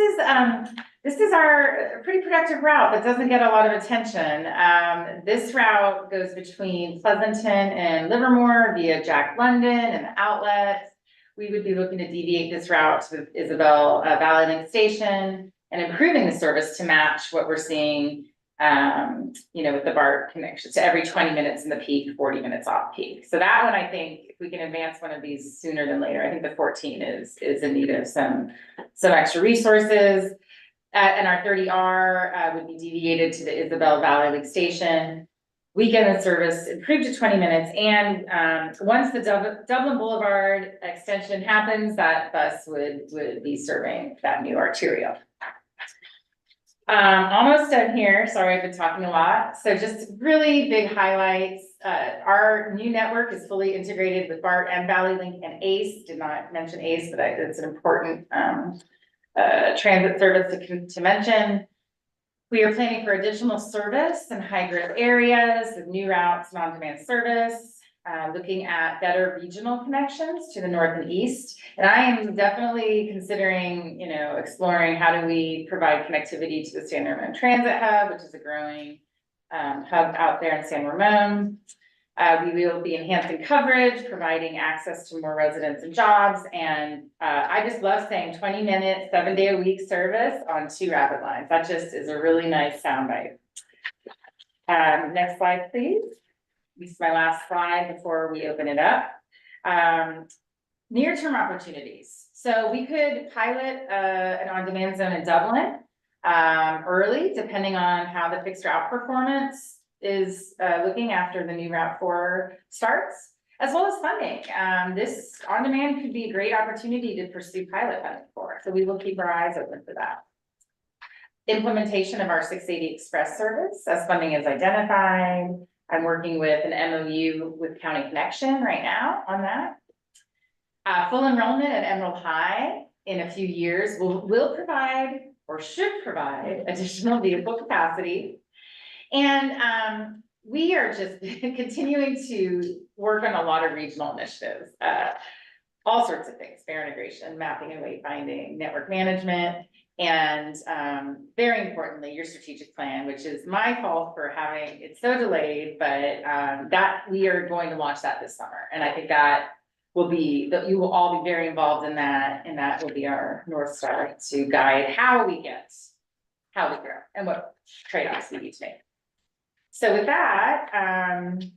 is our pretty productive route that doesn't get a lot of attention. This route goes between Pleasanton and Livermore via Jack London and the outlets. We would be looking to deviate this route to Isabel Valley Link Station and improving the service to match what we're seeing, with the BART connection. So every 20 minutes in the peak, 40 minutes off peak. So that one, I think, if we can advance one of these sooner than later, I think the 14 is in need of some extra resources. And our 30R would be deviated to the Isabel Valley Link Station. Weekend service improved to 20 minutes. And once the Dublin Boulevard extension happens, that bus would be serving that new arterial. Almost done here. Sorry, I've been talking a lot. So just really big highlights. Our new network is fully integrated with BART and Valley Link and ACE. Did not mention ACE, but it's an important transit service to mention. We are planning for additional service in high growth areas with new routes and on-demand service. Looking at better regional connections to the north and east. And I am definitely considering, exploring how do we provide connectivity to the San Ramon Transit Hub, which is a growing hub out there in San Ramon. We will be enhancing coverage, providing access to more residents and jobs. And I just love saying 20-minute, 7-day-a-week service on 2 rapid lines. That just is a really nice soundbite. Next slide, please. This is my last slide before we open it up. Near-term opportunities. So we could pilot an on-demand zone in Dublin early, depending on how the fixed route performance is looking after the new Route 4 starts, as well as funding. This on-demand could be a great opportunity to pursue pilot funding for. So we will keep our eyes open for that. Implementation of our 680 Express service as funding is identified. I'm working with an MOU with County Connection right now on that. Full enrollment at Emerald High in a few years will provide or should provide additional vehicle capacity. And we are just continuing to work on a lot of regional initiatives, all sorts of things, fare integration, mapping and wayfinding, network management, and very importantly, your strategic plan, which is my fault for having it so delayed, but that we are going to launch that this summer. And I think that you will all be very involved in that, and that will be our North Star to guide how we grow and what trade-offs we need to make. So with that,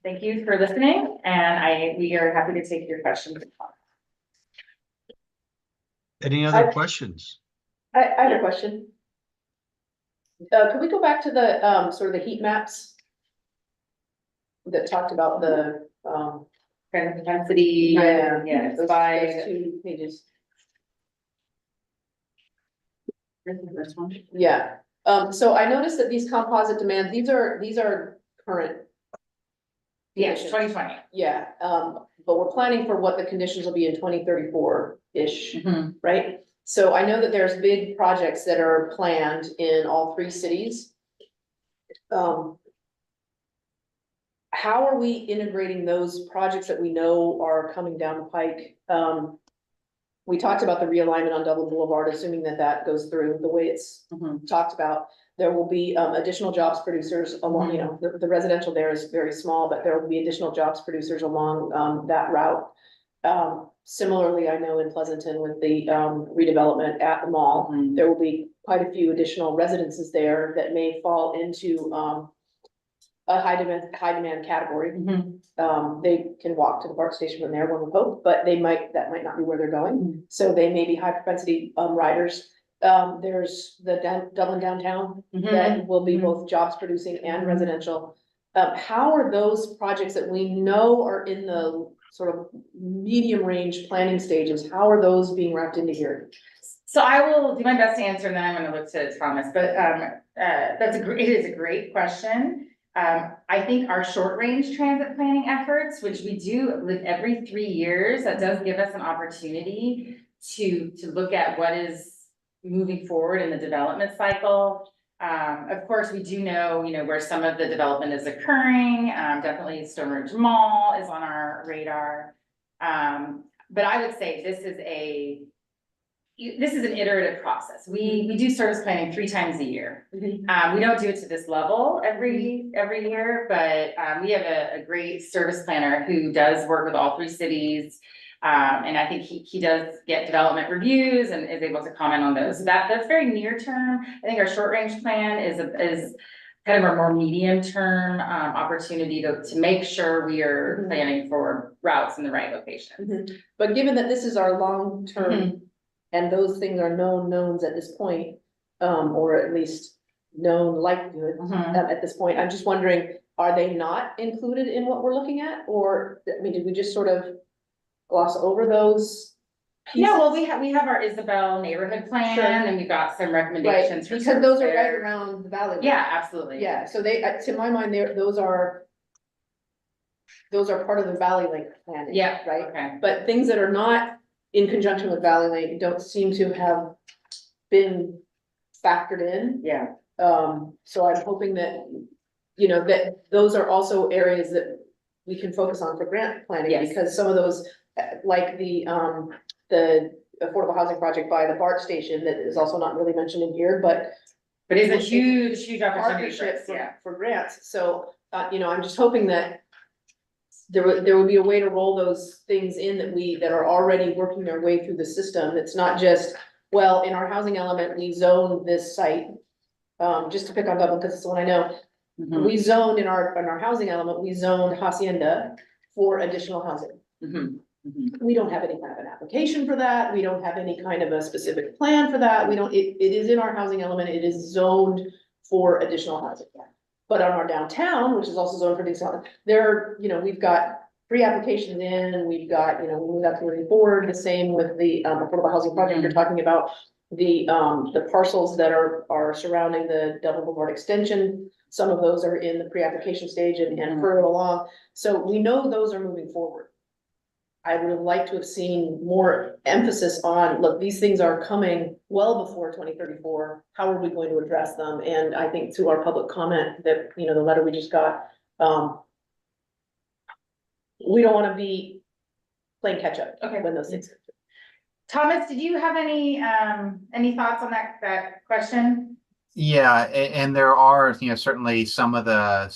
thank you for listening, and we are happy to take your questions. Any other questions? I have a question. Could we go back to the sort of the heat maps that talked about the Kind of intensity, those by 2 pages? this one. Yeah. So I noticed that these composite demands, these are current. Yes, conditions. 2020. Yeah, but we're planning for what the conditions will be in 2034-ish, right? So I know that there's big projects that are planned in all 3 cities. How are we integrating those projects that we know are coming down the pike? We talked about the realignment on Dublin Boulevard, assuming that goes through the way it's talked about. There will be additional jobs producers along, the residential there is very small, but there will be additional jobs producers along that route. Similarly, I know in Pleasanton with the redevelopment at the mall, there will be quite a few additional residences there that may fall into a high demand category. Mhm. They can walk to the BART station from there, one would hope, but that might not be where they're going. So they may be high propensity, riders. There's the Dublin downtown that will be Mhm. both jobs producing and Mhm. residential. How are those projects that we know are in the sort of medium range planning stages, how are those being wrapped into here? So I will do my best to answer, and then I'm gonna look to Thomas, but, it is a great question. I think our short-range transit planning efforts, which we do with every 3 years, that does give us an opportunity to look at what is moving forward in the development cycle. Of course, we do know, where some of the development is occurring, definitely Stone Ridge Mall is on our radar. But I would say this is an iterative process. We do service planning 3 times a year. We don't do it to this level every year, but we have a great service planner who does work with all 3 cities. And I think he does get development reviews and is able to comment on those. So that's very near term. I think our short range plan is kind of a more medium term opportunity to make sure we are planning for routes in the right location. But given that this is our long term, and those things are known knowns at this point, or at least known likelihood at this point, I'm just wondering, are they not included in what we're looking at? Or, I mean, did we just sort of gloss over those pieces? No, well, we have our Isabel neighborhood plan, Sure. and we've got some recommendations. Right, for because those are service right there. around the valley. Yeah, absolutely. Yeah, so they, to my mind, those are part of the Valley Link planning. Yeah, Right? okay. But things that are not in conjunction with Valley Link don't seem to have been factored in. Yeah. So I'm hoping that, that those are also areas that we can focus on for grant planning. Yes. Because some of those, like the affordable housing project by the BART station that is also not really mentioned in here, but It's a huge opportunity for partnership us, yeah. for grants. So, I'm just hoping that there would be a way to roll those things in that are already working their way through the system. It's not just, well, in our housing element, we zone this site. Just to pick on Dublin, because it's the one I know, we zoned in our housing element, we zoned Hacienda for additional housing. We don't have any kind of an application for that. We don't have any kind of a specific plan for that. It is in our housing element. It is zoned for additional housing. But on our downtown, which is also zoned for additional, we've got pre-applications in, and we've got, we got moving forward, the same with the affordable housing project you're talking about. The parcels that are surrounding the Dublin Boulevard extension, some of those are in the pre-application stage and further along. So we know those are moving forward. I would have liked to have seen more emphasis on, look, these things are coming well before 2034. How are we going to address them? And I think through our public comment that, the letter we just got, we don't want to be playing catch up when those things. Thomas, did you have any thoughts on that question? Yeah, and there are, certainly some of the,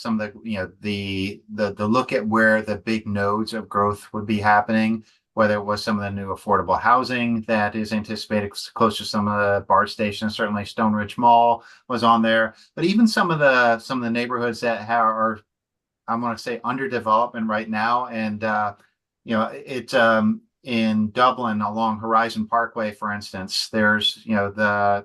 the look at where the big nodes of growth would be happening, whether it was some of the new affordable housing that is anticipated close to some of the BART stations. Certainly Stone Ridge Mall was on there, but even some of the neighborhoods that are, I want to say, under development right now. And it's in Dublin along Horizon Parkway, for instance, there's a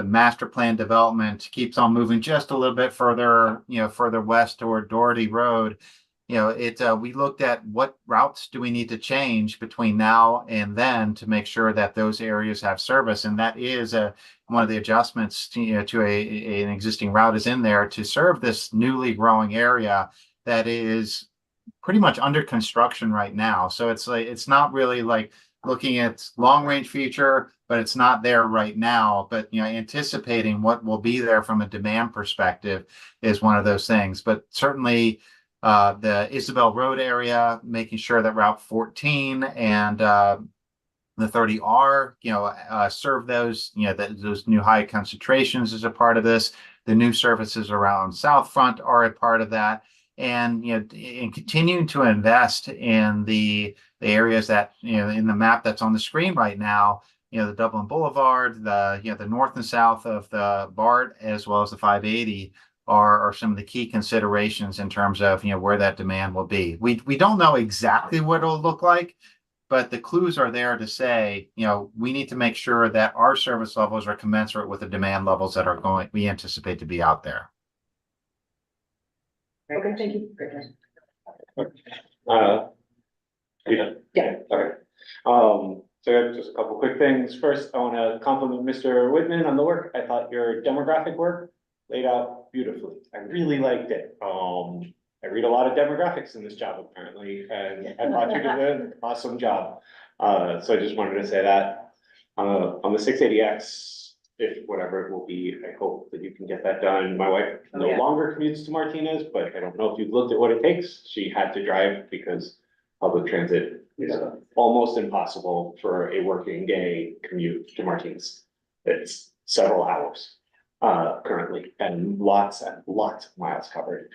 master plan development keeps on moving just a little bit further, further west toward Doherty Road. We looked at what routes do we need to change between now and then to make sure that those areas have service. And that is one of the adjustments to an existing route is in there to serve this newly growing area that is pretty much under construction right now. So it's not really like looking at long range future, but it's not there right now. But anticipating what will be there from a demand perspective is one of those things. But certainly the Isabel Road area, making sure that Route 14 and the 30R, serve those, those new high concentrations as a part of this. The new services around South Front are a part of that. And and continuing to invest in the areas that in the map that's on the screen right now, the Dublin Boulevard, the north and south of the BART, as well as the 580, are some of the key considerations in terms of, where that demand will be. We don't know exactly what it'll look like, but the clues are there to say, we need to make sure that our service levels are commensurate with the demand levels that we anticipate to be out there. Okay, thank you. Yeah, okay. So I have just a couple quick things. First, I want to compliment Mr. Whitman on the work. I thought your demographic work laid out beautifully. I really liked it. I read a lot of demographics in this job apparently, and I thought you did an awesome job. So I just wanted to say that. On the 680X, if whatever it will be, I hope that you can get that done. My wife no longer commutes to Martinez, but I don't know if you've looked at what it takes. She had to drive because public transit is almost impossible for a working day commute to Martinez. It's several hours currently, and lots of miles covered.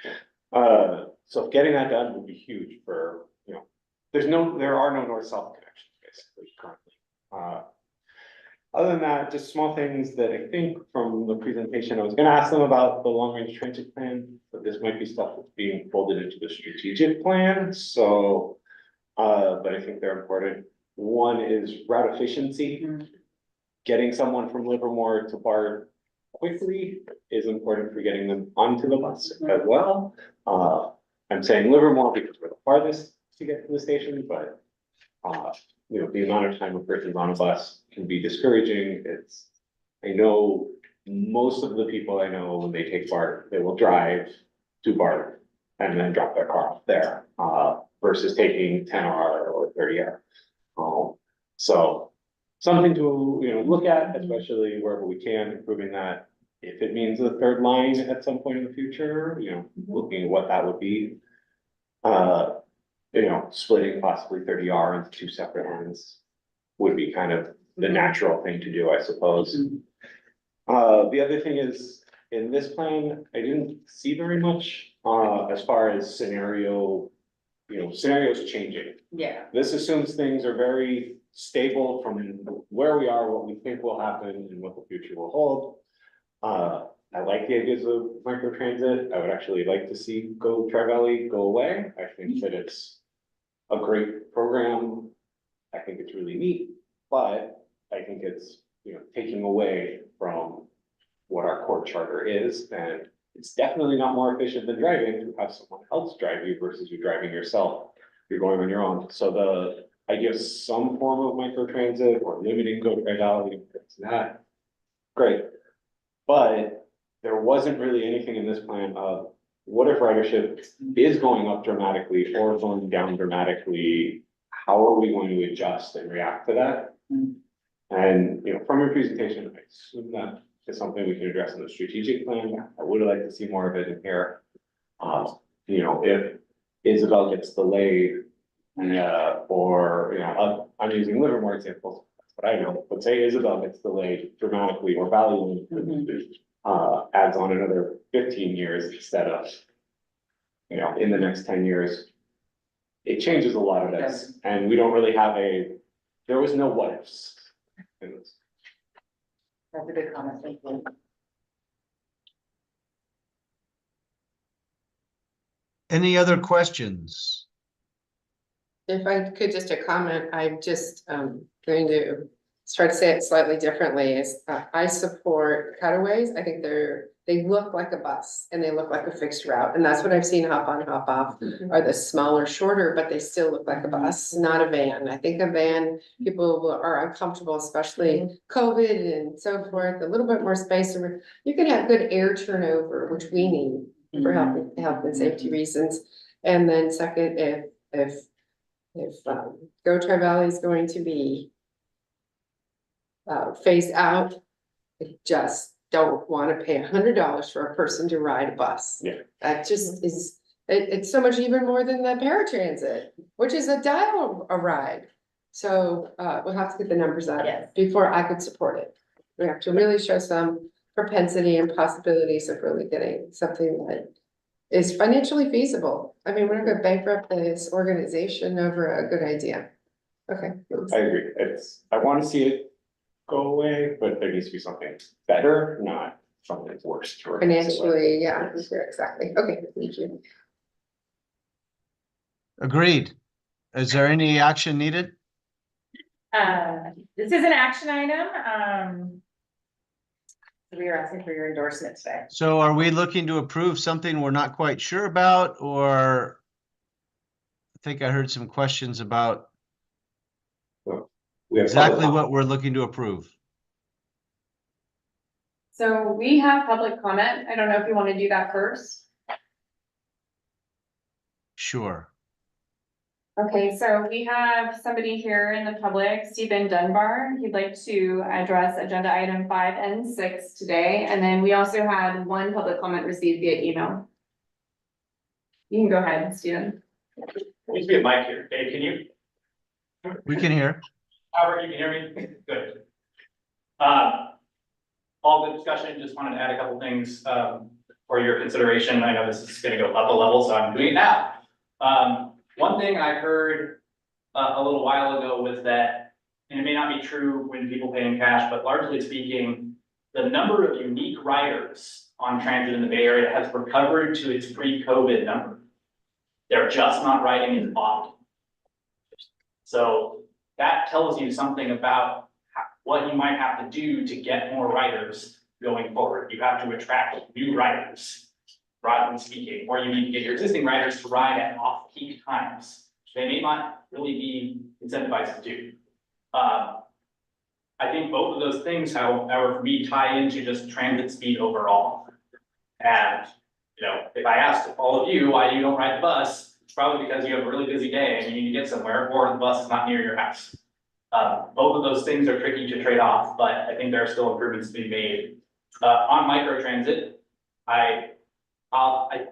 So getting that done would be huge for, there are no north-south connections basically currently. Other than that, just small things that I think from the presentation, I was gonna ask them about the long-range transit plan, but this might be stuff that's being folded into the strategic plan, so but I think they're important. One is route efficiency. Getting someone from Livermore to BART quickly is important for getting them onto the bus as well. I'm saying Livermore because we're the farthest to get to the station, but the amount of time a person's on a bus can be discouraging. I know most of the people I know, when they take BART, they will drive to BART and then drop their car off there, versus taking 10R or 30R. So something to, look at, especially wherever we can, improving that. If it means a third line at some point in the future, looking at what that would be. Splitting possibly 30R into two separate lines would be kind of the natural thing to do, I suppose. The other thing is, in this plan, I didn't see very much as far as scenarios changing. Yeah. This assumes things are very stable from where we are, what we think will happen, and what the future will hold. I like the ideas of microtransit. I would actually like to see Go Tri-Valley go away. I think that it's a great program. I think it's really neat, but I think it's, taking away from what our core charter is, and it's definitely not more efficient than driving to have someone else drive you versus you driving yourself. You're going on your own. So the idea of some form of microtransit or limiting Go Tri-Valley, it's not great. But there wasn't really anything in this plan of what if ridership is going up dramatically or going down dramatically? How are we going to adjust and react to that? And, from your presentation, I assume that is something we can address in the strategic plan. I would like to see more of it in here. If Isabel gets delayed, or, I'm using Livermore examples, that's what I know, but say Isabel gets delayed dramatically or Valley adds on another 15 years instead of, in the next 10 years. It changes a lot of this, and we don't really have there was no what ifs. That's a good comment, thank you. Any other questions? If I could just a comment, I'm just going to try to say it slightly differently is I support cutaways. I think they look like a bus and they look like a fixed route. And that's what I've seen hop on, hop off are the smaller, shorter, but they still look like a bus, not a van. I think a van, people are uncomfortable, especially COVID and so forth, a little bit more space. You can have good air turnover, which we need for health and safety reasons. And then second, if Go Tri-Valley is going to be phased out, I just don't want to pay $100 for a person to ride a bus. Yeah. That just is, it's so much even more than the paratransit, which is a dial a ride. So we'll have to get the numbers out before I could support it. We have to really show some propensity and possibilities of really getting something that is financially feasible. I mean, we're not gonna bankrupt this organization over a good idea. Okay. I agree. I want to see it go away, but there needs to be something better, not something works for. Financially, yeah, sure, exactly. Okay, thank you. Agreed. Is there any action needed? This is an action item, we are asking for your endorsement today. So are we looking to approve something we're not quite sure about, or I think I heard some questions about We have exactly public what we're looking to approve. So we have public comment. I don't know if you want to do that first. Sure. Okay, so we have somebody here in the public, Stephen Dunbar. He'd like to address agenda item 5 and 6 today. And then we also had one public comment received via email. You can go ahead, Stephen. Needs to be a mic here. Dave, can you? We can hear. Howard, you can hear me? Good. All the discussion, just wanted to add a couple things, for your consideration. I know this is gonna go up a level, so I'm doing it now. One thing I heard, a little while ago was that, and it may not be true when people pay in cash, but largely speaking, the number of unique riders on transit in the Bay Area has recovered to its pre-COVID number. They're just not riding as often. So that tells you something about what you might have to do to get more riders going forward. You have to attract new riders, broadly speaking, or you need to get your existing riders to ride at off-peak times. They may not really be incentivized to do. I think both of those things, however, for me, tie into just transit speed overall. And, you know, if I asked all of you why you don't ride the bus, it's probably because you have a really busy day and you need to get somewhere, or the bus is not near your house. Both of those things are tricky to trade off, but I think there are still improvements to be made. On microtransit, I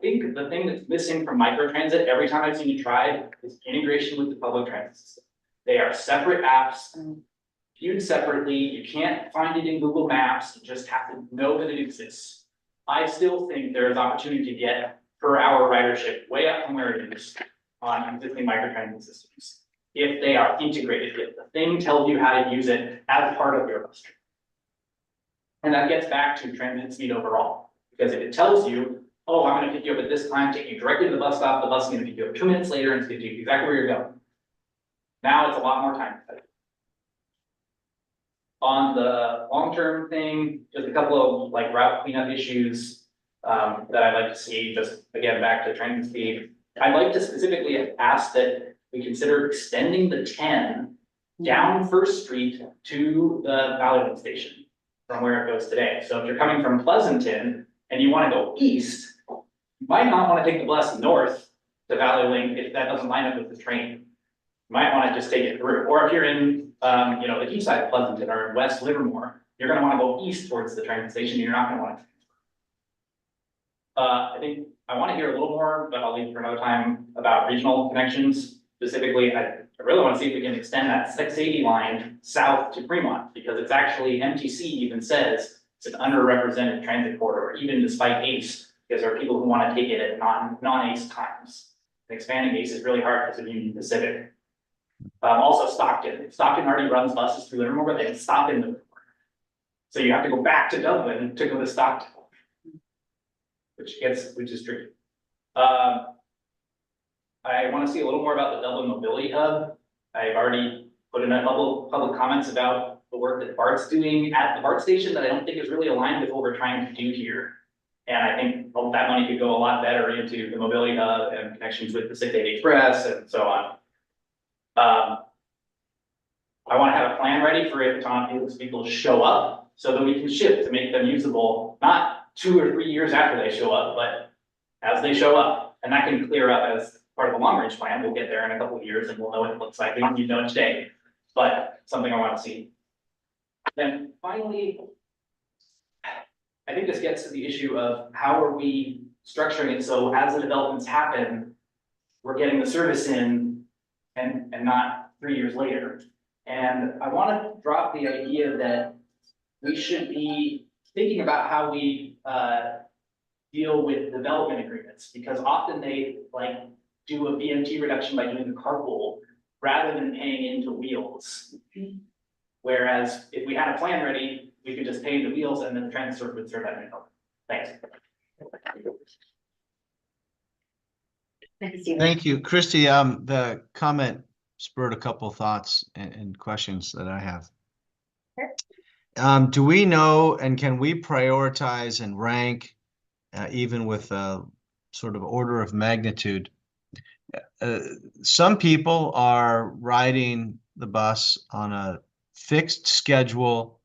think the thing that's missing from microtransit, every time I've seen you try, is integration with the public transit system. They are separate apps, viewed separately. You can't find it in Google Maps. You just have to know that it exists. I still think there is opportunity to get per hour ridership way up from where it is on existing microtransit systems, if they are integrated, if the thing tells you how to use it as part of your bus trip. And that gets back to transit speed overall, because if it tells you, oh, I'm gonna pick you up at this time, take you directly to the bus stop, the bus is gonna pick you up 2 minutes later, and it's gonna take you exactly where you're going. Now it's a lot more time. On the long-term thing, just a couple of like route cleanup issues that I'd like to see, just again, back to transit speed. I'd like to specifically ask that we consider extending the 10 down First Street to the Valley Station from where it goes today. So if you're coming from Pleasanton and you want to go east, you might not want to take the bus north to Valley Link if that doesn't line up with the train. You might want to just take it through. Or if you're in, you know, the east side of Pleasanton or in West Livermore, you're going to want to go east towards the transit station. You're not going to want to. I think I want to hear a little more, but I'll leave for another time, about regional connections. Specifically, I really want to see if we can extend that 680 line south to Fremont, because it's actually, MTC even says it's an underrepresented transit corridor, even despite ACE, because there are people who want to take it at non-ACE times. And expanding ACE is really hard because of Union Pacific. Also Stockton. Stockton already runs buses through Livermore, but they can stop in Livermore. So you have to go back to Dublin to go to Stockton, which is tricky. I want to see a little more about the Dublin Mobility Hub. I've already put in a couple public comments about the work that BART's doing at the BART station that I don't think is really aligned with what we're trying to do here. And I think that money could go a lot better into the Mobility Hub and connections with the 680 Express and so on. I want to have a plan ready for if autonomous vehicles show up so that we can shift to make them usable, not 2 or 3 years after they show up, but as they show up. And that can clear up as part of the long range plan. We'll get there in a couple of years and we'll know what it looks like. We don't need to know it today, but something I want to see. Then finally, I think this gets to the issue of how are we structuring it so as the developments happen, we're getting the service in and not 3 years later. And I want to drop the idea that we should be thinking about how we deal with development agreements, because often they like do a BMT reduction by doing the carpool rather than paying into wheels. Whereas if we had a plan ready, we could just pay the wheels and then transfer would serve that new. Thanks. Thank you, Christy. The comment spurred a couple thoughts and questions that I have. Do we know and can we prioritize and rank, even with a sort of order of magnitude? Some people are riding the bus on a fixed schedule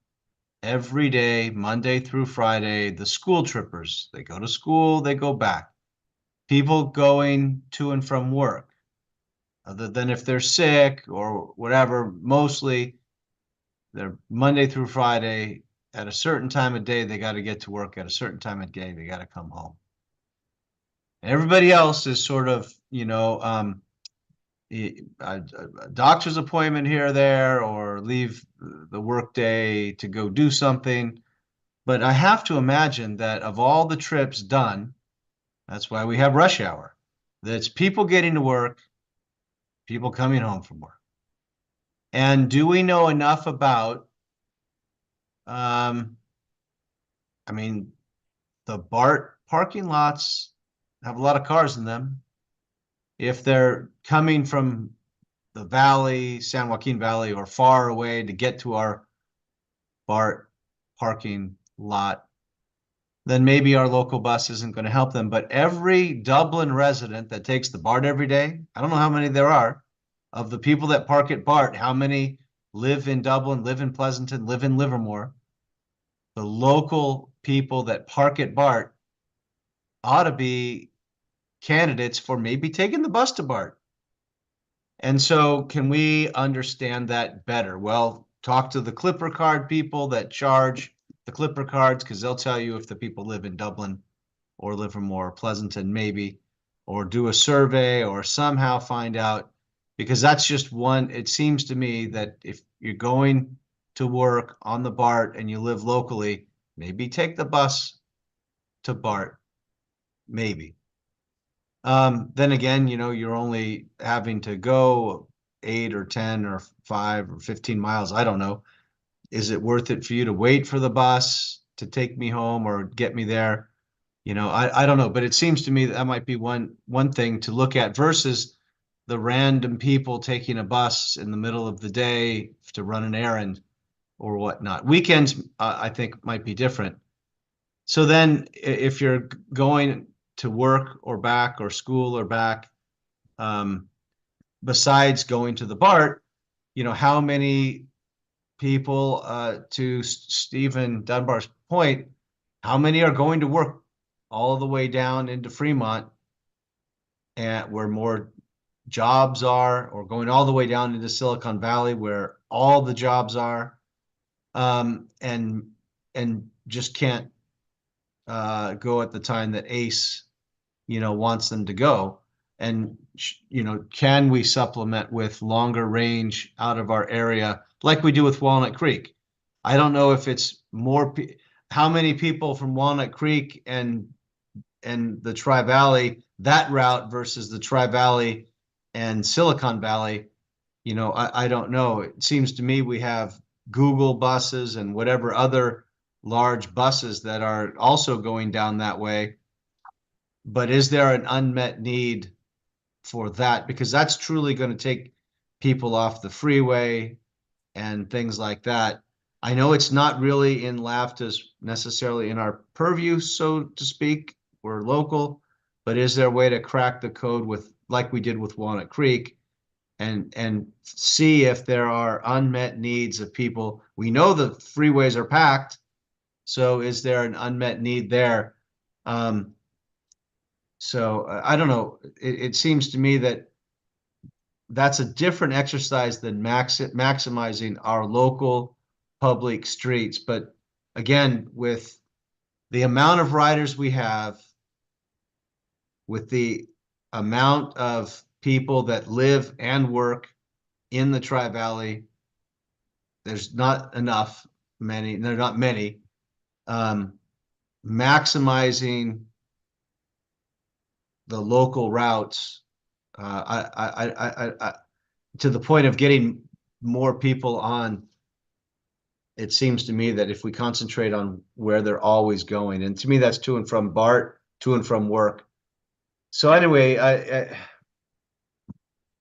every day, Monday through Friday. The school trippers, they go to school, they go back. People going to and from work, other than if they're sick or whatever, mostly they're Monday through Friday at a certain time of day, they got to get to work at a certain time of day, they got to come home. Everybody else is sort of, a doctor's appointment here or there, or leave the workday to go do something. But I have to imagine that of all the trips done, that's why we have rush hour. That's people getting to work, people coming home from work. And do we know enough about, I mean, the BART parking lots have a lot of cars in them. If they're coming from the valley, San Joaquin Valley, or far away to get to our BART parking lot, then maybe our local bus isn't going to help them. But every Dublin resident that takes the BART every day, I don't know how many there are, of the people that park at BART, how many live in Dublin, live in Pleasanton, live in Livermore? The local people that park at BART ought to be candidates for maybe taking the bus to BART. And so can we understand that better? Well, talk to the Clipper card people that charge the Clipper cards, because they'll tell you if the people live in Dublin or Livermore or Pleasanton, maybe, or do a survey or somehow find out, because that's just one. It seems to me that if you're going to work on the BART and you live locally, maybe take the bus to BART, maybe. Then again, you're only having to go 8 or 10 or 5 or 15 miles. I don't know. Is it worth it for you to wait for the bus to take me home or get me there? I don't know, but it seems to me that might be one thing to look at versus the random people taking a bus in the middle of the day to run an errand or whatnot. Weekends, I think, might be different. So then if you're going to work or back or school or back, besides going to the BART, how many people, to Stephen Dunbar's point, how many are going to work all the way down into Fremont and where more jobs are, or going all the way down into Silicon Valley where all the jobs are, and just can't go at the time that ACE wants them to go. And can we supplement with longer range out of our area like we do with Walnut Creek? I don't know if it's more how many people from Walnut Creek and the Tri-Valley, that route versus the Tri-Valley and Silicon Valley. I don't know. It seems to me we have Google buses and whatever other large buses that are also going down that way. But is there an unmet need for that? Because that's truly going to take people off the freeway and things like that. I know it's not really in LAVTA's necessarily in our purview, so to speak. We're local, but is there a way to crack the code with, like we did with Walnut Creek, and see if there are unmet needs of people? We know the freeways are packed, so is there an unmet need there? So I don't know. It seems to me that that's a different exercise than maximizing our local public streets. But again, with the amount of riders we have, with the amount of people that live and work in the Tri-Valley, there's not many. Maximizing the local routes, I to the point of getting more people on it seems to me that if we concentrate on where they're always going, and to me, that's to and from BART, to and from work. So anyway,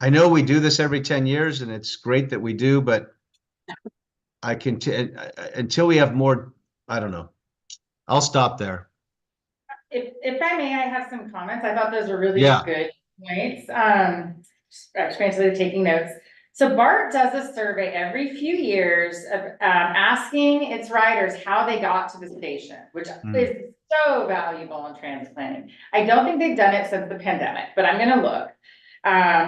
I know we do this every 10 years and it's great that we do, but I can, until we have more, I don't know. I'll stop there. If I may, I have some comments. I thought those were really Yeah. good points. Actually taking notes. So BART does a survey every few years of asking its riders how they got to the station, which is so valuable in transit planning. I don't think they've done it since the pandemic, but I'm gonna look.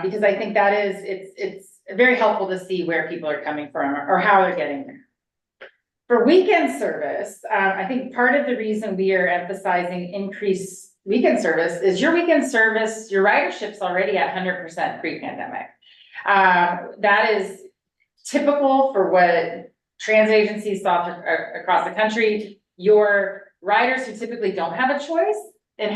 Because I think that is, it's very helpful to see where people are coming from or how they're getting there. For weekend service, I think part of the reason we are emphasizing increased weekend service is your weekend service, your ridership's already at 100% pre-pandemic. That is typical for what transit agencies saw across the country. Your riders who typically don't have a choice in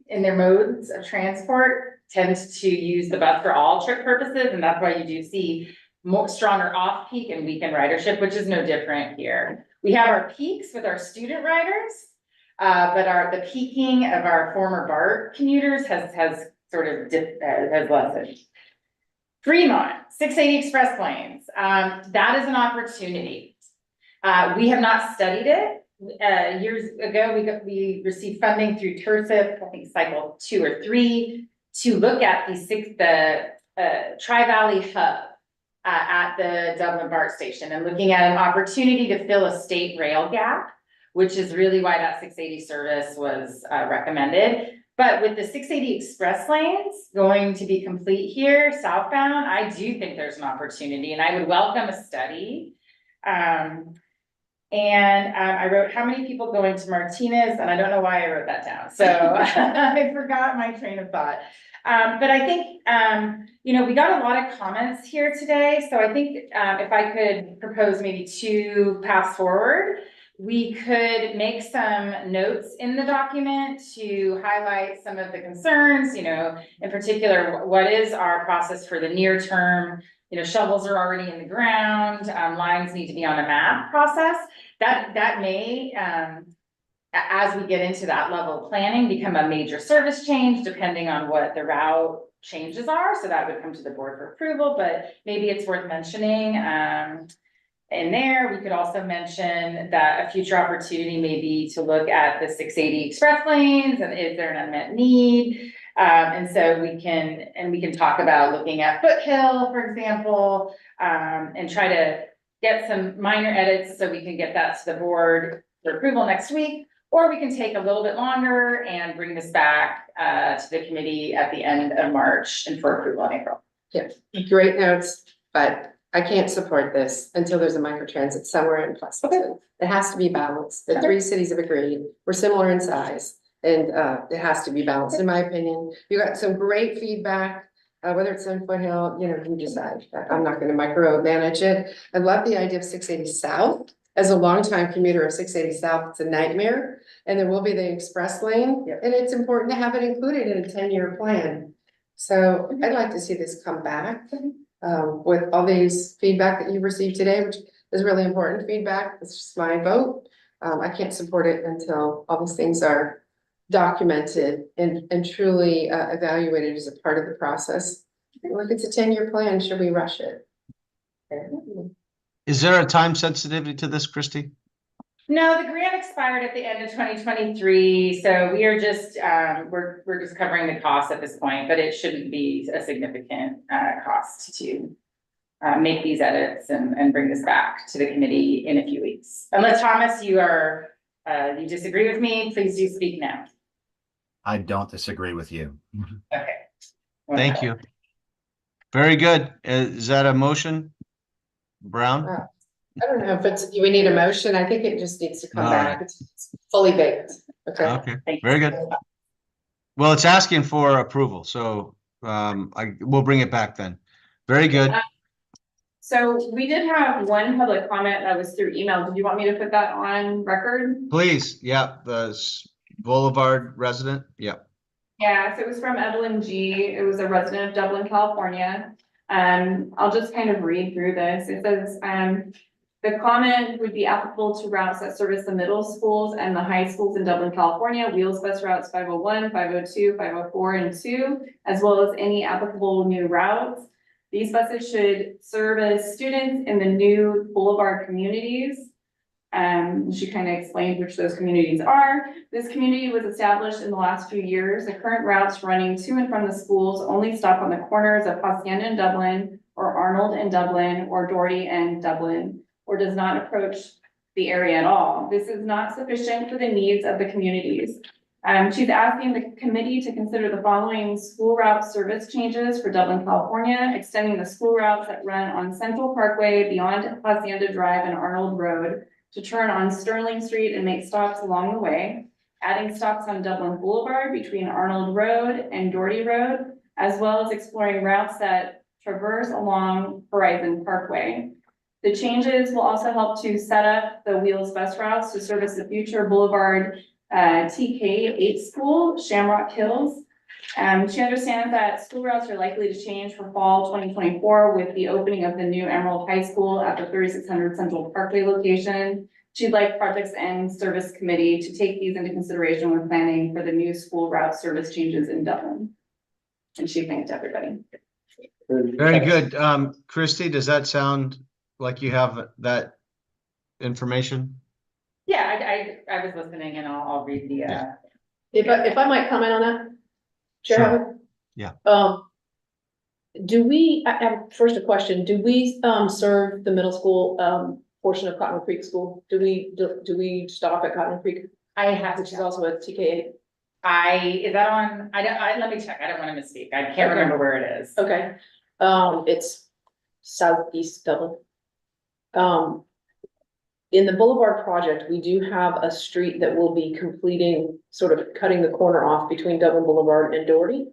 in their modes of transport tends to use the bus for all trip purposes, and that's why you do see more stronger off-peak and weekend ridership, which is no different here. We have our peaks with our student riders, but the peaking of our former BART commuters has sort of has lessened. Fremont, 680 Express lanes, that is an opportunity. We have not studied it. Years ago, we received funding through TIRSIP, I think cycle 2 or 3, to look at the Tri-Valley hub at the Dublin BART station and looking at an opportunity to fill a state rail gap, which is really why that 680 service was recommended. But with the 680 express lanes going to be complete here southbound, I do think there's an opportunity, and I would welcome a study. I wrote how many people going to Martinez, and I don't know why I wrote that down. So I forgot my train of thought. But I think, we got a lot of comments here today. So I think if I could propose maybe 2 paths forward, we could make some notes in the document to highlight some of the concerns, in particular, what is our process for the near term? Shovels are already in the ground, lines need to be on a map process. That may, as we get into that level of planning, become a major service change depending on what the route changes are. So that would come to the board for approval, but maybe it's worth mentioning. In there, we could also mention that a future opportunity may be to look at the 680 express lanes and is there an unmet need? And so we can talk about looking at Foothill, for example, and try to get some minor edits so we can get that to the board for approval next week. Or we can take a little bit longer and bring this back to the committee at the end of March and for approval in April. Yeah, great notes, but I can't support this until there's a microtransit somewhere in Pleasanton. It has to be balanced. The 3 cities have agreed. We're similar in size, and it has to be balanced, in my opinion. You got some great feedback, whether it's in Foothill, you decide. I'm not going to micromanage it. I love the idea of 680 South. As a longtime commuter of 680 South, it's a nightmare. And there will be the express lane, and it's important to have it included in a 10-year plan. So I'd like to see this come back. With all these feedback that you received today, which is really important feedback. It's just my vote. I can't support it until all these things are documented and truly evaluated as a part of the process. Look, it's a 10-year plan. Should we rush it? Is there a time sensitivity to this, Christy? No, the grant expired at the end of 2023, so we are just, we're just covering the cost at this point, but it shouldn't be a significant cost to make these edits and bring this back to the committee in a few weeks. Unless, Thomas, you disagree with me, please do speak now. I don't disagree with you. Okay. Thank you. Very good. Is that a motion? Brown? I don't know if we need a motion. I think it just needs to come back. It's fully baked. Okay. Okay, very good. Well, it's asking for approval, so we'll bring it back then. Very good. So we did have one public comment that was through email. Did you want me to put that on record? Please, yeah, the Boulevard resident, yeah. Yeah, so it was from Evelyn G. It was a resident of Dublin, California. I'll just kind of read through this. It says, The comment would be applicable to routes that service the middle schools and the high schools in Dublin, California, Wheels Bus Routes 501, 502, 504, and 2, as well as any applicable new routes. These buses should serve as students in the new boulevard communities. She kind of explained which those communities are. This community was established in the last few years. The current routes running to and from the schools only stop on the corners of Hacienda and Dublin, or Arnold and Dublin, or Doherty and Dublin, or does not approach the area at all. This is not sufficient for the needs of the communities. She's asking the committee to consider the following school route service changes for Dublin, California, extending the school routes that run on Central Parkway beyond Hacienda Drive and Arnold Road to turn on Sterling Street and make stops along the way, adding stops on Dublin Boulevard between Arnold Road and Doherty Road, as well as exploring routes that traverse along Horizon Parkway. The changes will also help to set up the Wheels bus routes to service the future Boulevard TK8 school, Shamrock Hills. She understands that school routes are likely to change for fall 2024 with the opening of the new Emerald High School at the 3600 Central Parkway location. She'd like Projects and Service Committee to take these into consideration when planning for the new school route service changes in Dublin. And she thanked everybody. Very good. Christy, does that sound like you have that information? Yeah, I was listening and I'll read the, Yeah. If I might comment on that? Chair Sure. Howard? Yeah. Do we, I have first a question, do we, serve the middle school, portion of Cotton Creek School? Do we stop at Cotton Creek, I have which to is check. also a TK8? Is that on, let me check, I don't wanna misspeak, I can't remember where it is. Okay, it's southeast Dublin. In the Boulevard project, we do have a street that will be completing, sort of cutting the corner off between Dublin Boulevard and Doherty,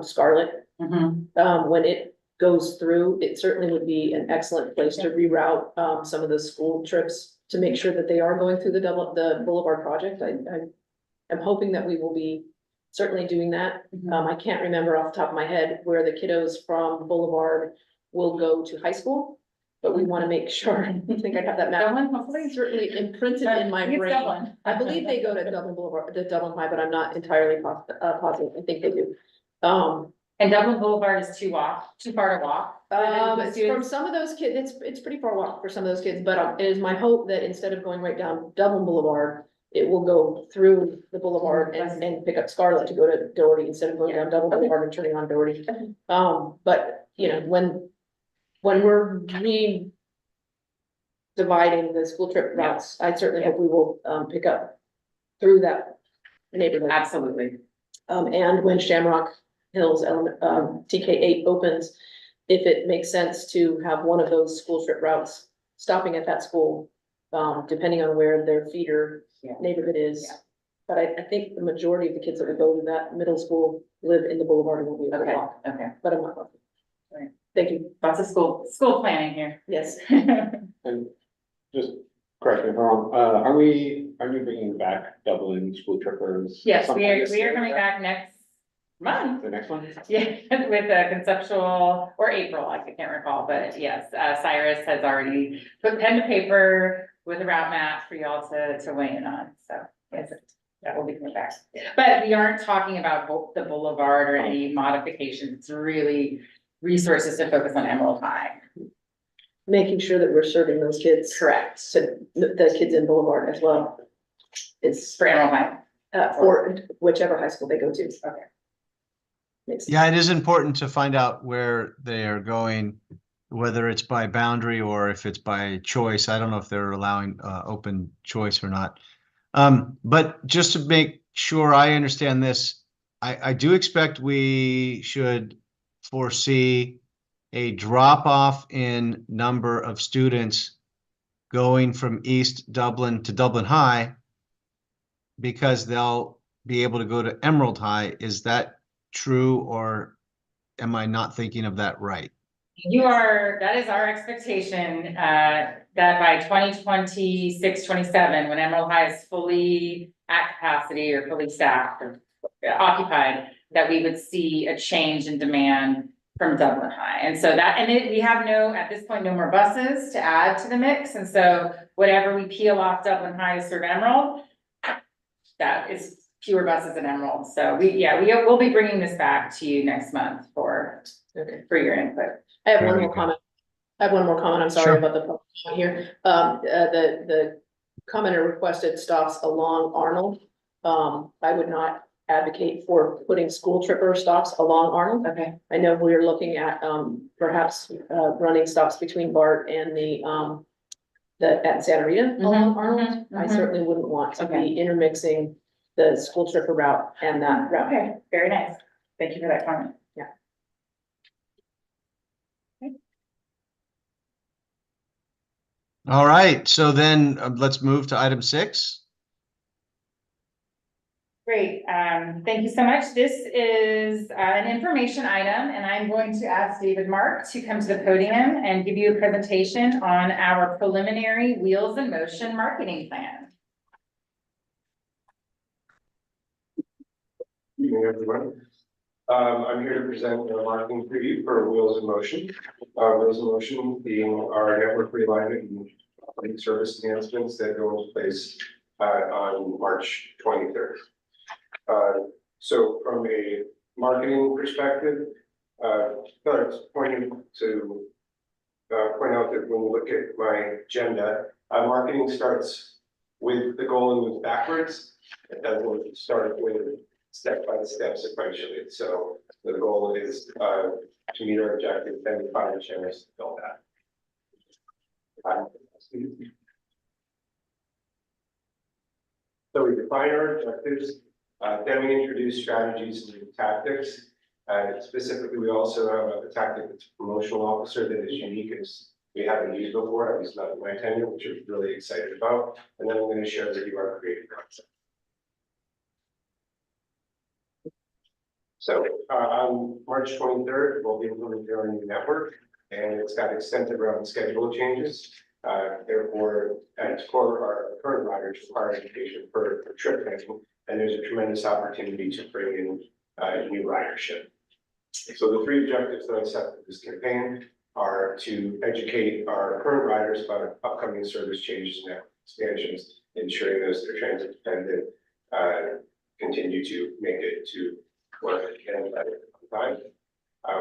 Scarlet. Mhm. When it goes through, it certainly would be an excellent place to reroute, some of the school trips to make sure that they are going through the Boulevard project. I am hoping that we will be certainly doing that. I can't remember off the top of my head where the kiddos from Boulevard will go to high school, but we want to make sure, I think I have that map Dublin, hopefully. certainly imprinted in my It's brain. Dublin. I believe they go to Dublin Boulevard, the Dublin High, but I'm not entirely positive. I think they do. And Dublin Boulevard is too far to walk. for the It's from students? some of those kids, it's pretty far walk for some of those kids, but it is my hope that instead of going right down Dublin Boulevard, it will go through the boulevard and pick up Scarlet to go to Doherty instead of going down Dublin Boulevard and turning on Doherty. But you know, when we're dividing the school trip routes, I certainly hope we will pick up through that neighborhood. Absolutely. And when Shamrock Hills TK8 opens, if it makes sense to have one of those school trip routes stopping at that school, depending on where their feeder Yeah. neighborhood is. Yeah. But I think the majority of the kids that would go to that middle school live in the boulevard and will be able to Okay, walk, okay. but I'm not. Positive. Right. Thank you. Lots of school planning here. Yes. And just correct me if I'm wrong, are we bringing back Dublin school trippers? Yes, sometime we this are year? coming back next month. The next one? Yeah, with a conceptual, or April, I can't recall, but yes, Cyrus has already put pen to paper with a route map for y'all to weigh in on, so, yes, that will be coming back. But we aren't talking about the boulevard or any modifications, it's really resources to focus on Emerald High. Making sure that we're serving those kids. Correct. So the kids in Boulevard as well. It's For Emerald High. for whichever high school they go to. Okay. Makes sense. Yeah, it is important to find out where they are going, whether it's by boundary or if it's by choice. I don't know if they're allowing open choice or not. But just to make sure I understand this, I do expect we should foresee a drop off in number of students going from East Dublin to Dublin High because they'll be able to go to Emerald High. Is that true, or am I not thinking of that right? That is our expectation, that by 2026, 27, when Emerald High is fully at capacity or fully staffed or occupied, that we would see a change in demand from Dublin High. And so that, we have at this point, no more buses to add to the mix. And so whatever we peel off Dublin High to serve Emerald, that is fewer buses in Emerald. So we'll be bringing this back to you next month for your input. I have There one we more go. comment. I'm sorry Sure. about the public comment here. The commenter requested stops along Arnold. I would not advocate for putting school tripper stops along Arnold. Okay. I know we're looking at, perhaps, running stops between BART and at Santa Rita along Mhm, Arnold. mhm, I mhm. certainly wouldn't want to Okay. be intermixing the school tripper route and that route. Okay, very nice. Thank you for that comment. All right, so then let's move to item 6. Great, thank you so much. This is an information item, and I'm going to ask David Mark to come to the podium and give you a presentation on our preliminary Wheels in Motion marketing plan. Good evening, everyone. I'm here to present a marketing preview for Wheels in Motion. Wheels in Motion being our network realignment and public service enhancements that go into place on March 23rd. So from a marketing perspective, it's point out that when you look at my agenda, marketing starts with the goal and moves backwards. It doesn't start with step by step sequentially. So the goal is to meet our objective, then we find the channels to build that. So we define our objectives, then we introduce strategies and tactics. Specifically, we also have a tactic that's promotional officer that is unique, as we haven't used before, at least not in my tenure, which we're really excited about. And then I'm going to share with you our creative concept. So on March 23rd, we'll be implementing our new network, and it's got extensive route schedule changes. Therefore, at its core, our current riders require education for trip planning, and there's a tremendous opportunity to bring in new ridership. So the 3 objectives that I set for this campaign are to educate our current riders about upcoming service changes and network expansions, ensuring those that are transit dependent continue to make it to work and better time.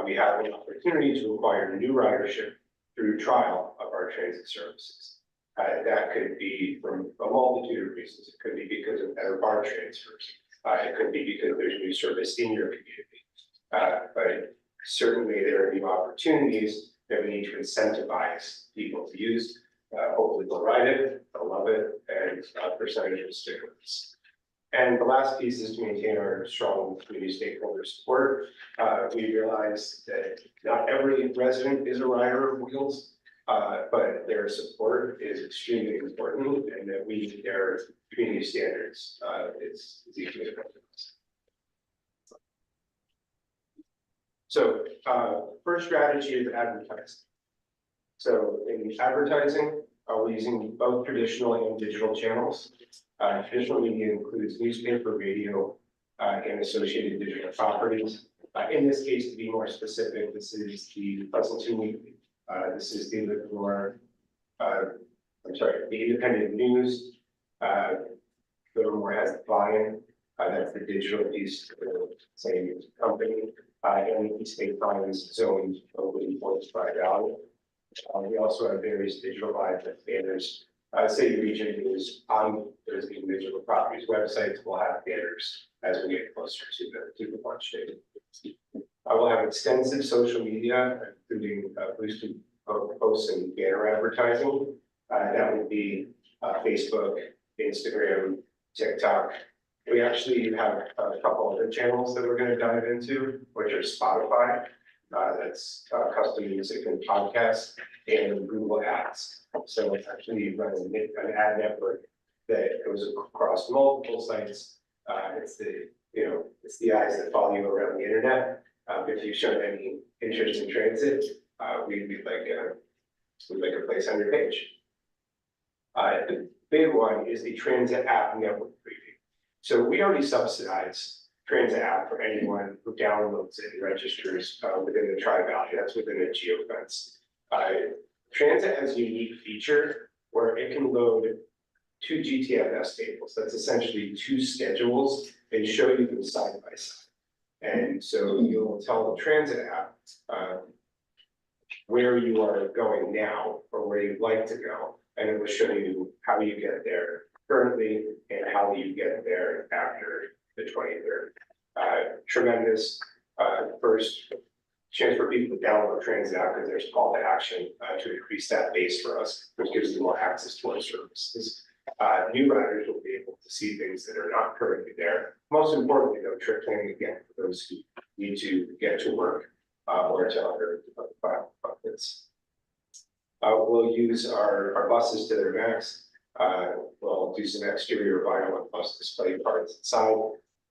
We have an opportunity to acquire new ridership through trial of our transit services. That could be from a multitude of reasons. It could be because of better bar transfers. It could be because there's new service in your community. But certainly there are new opportunities that we need to incentivize people to use. Hopefully they'll ride it, they'll love it, and a percentage will stick with us. And the last piece is to maintain our strong community stakeholder support. We realize that not every resident is a rider of Wheels, but their support is extremely important, and that we meet their community standards. It's equally important to us. So first strategy is advertising. So in advertising, we're using both traditional and digital channels. Traditional media includes newspaper, radio, and associated digital properties. In this case, to be more specific, this is the Pleasanton Weekly. This is the Livermore, the Independent News. Livermore has the Lion. That's the digital piece of the same company. And the State Times zoned locally points by value. We also have various digital banners. City Region is on those individual properties websites. We'll have banners as we get closer to the launch date. I will have extensive social media, including boosted posts and banner advertising. That would be Facebook, Instagram, TikTok. We actually have a couple other channels that we're going to dive into, which are Spotify, that's custom music and podcasts, and Google Ads. So it's actually running an ad network that goes across multiple sites. It's the eyes that follow you around the internet. If you've shown any interest in transit, we'd like a place on your page. The big one is the transit app network preview. So we already subsidize transit app for anyone who downloads it and registers within the Tri-Valley. That's within a geofence. Transit has a unique feature where it can load two GTFS tables. That's essentially two schedules and show you them side by side. And so you'll tell the transit app where you are going now or where you'd like to go, and it will show you how you get there currently and how you get there after the 23rd. Tremendous first chance for people to download transit app because there's a call to action to increase that base for us, which gives them more access to our services. New riders will be able to see things that are not currently there. Most importantly, though, trip planning again for those who need to get to work or to other buckets. We'll use our buses to their max. We'll do some exterior vinyl and bus display parts inside.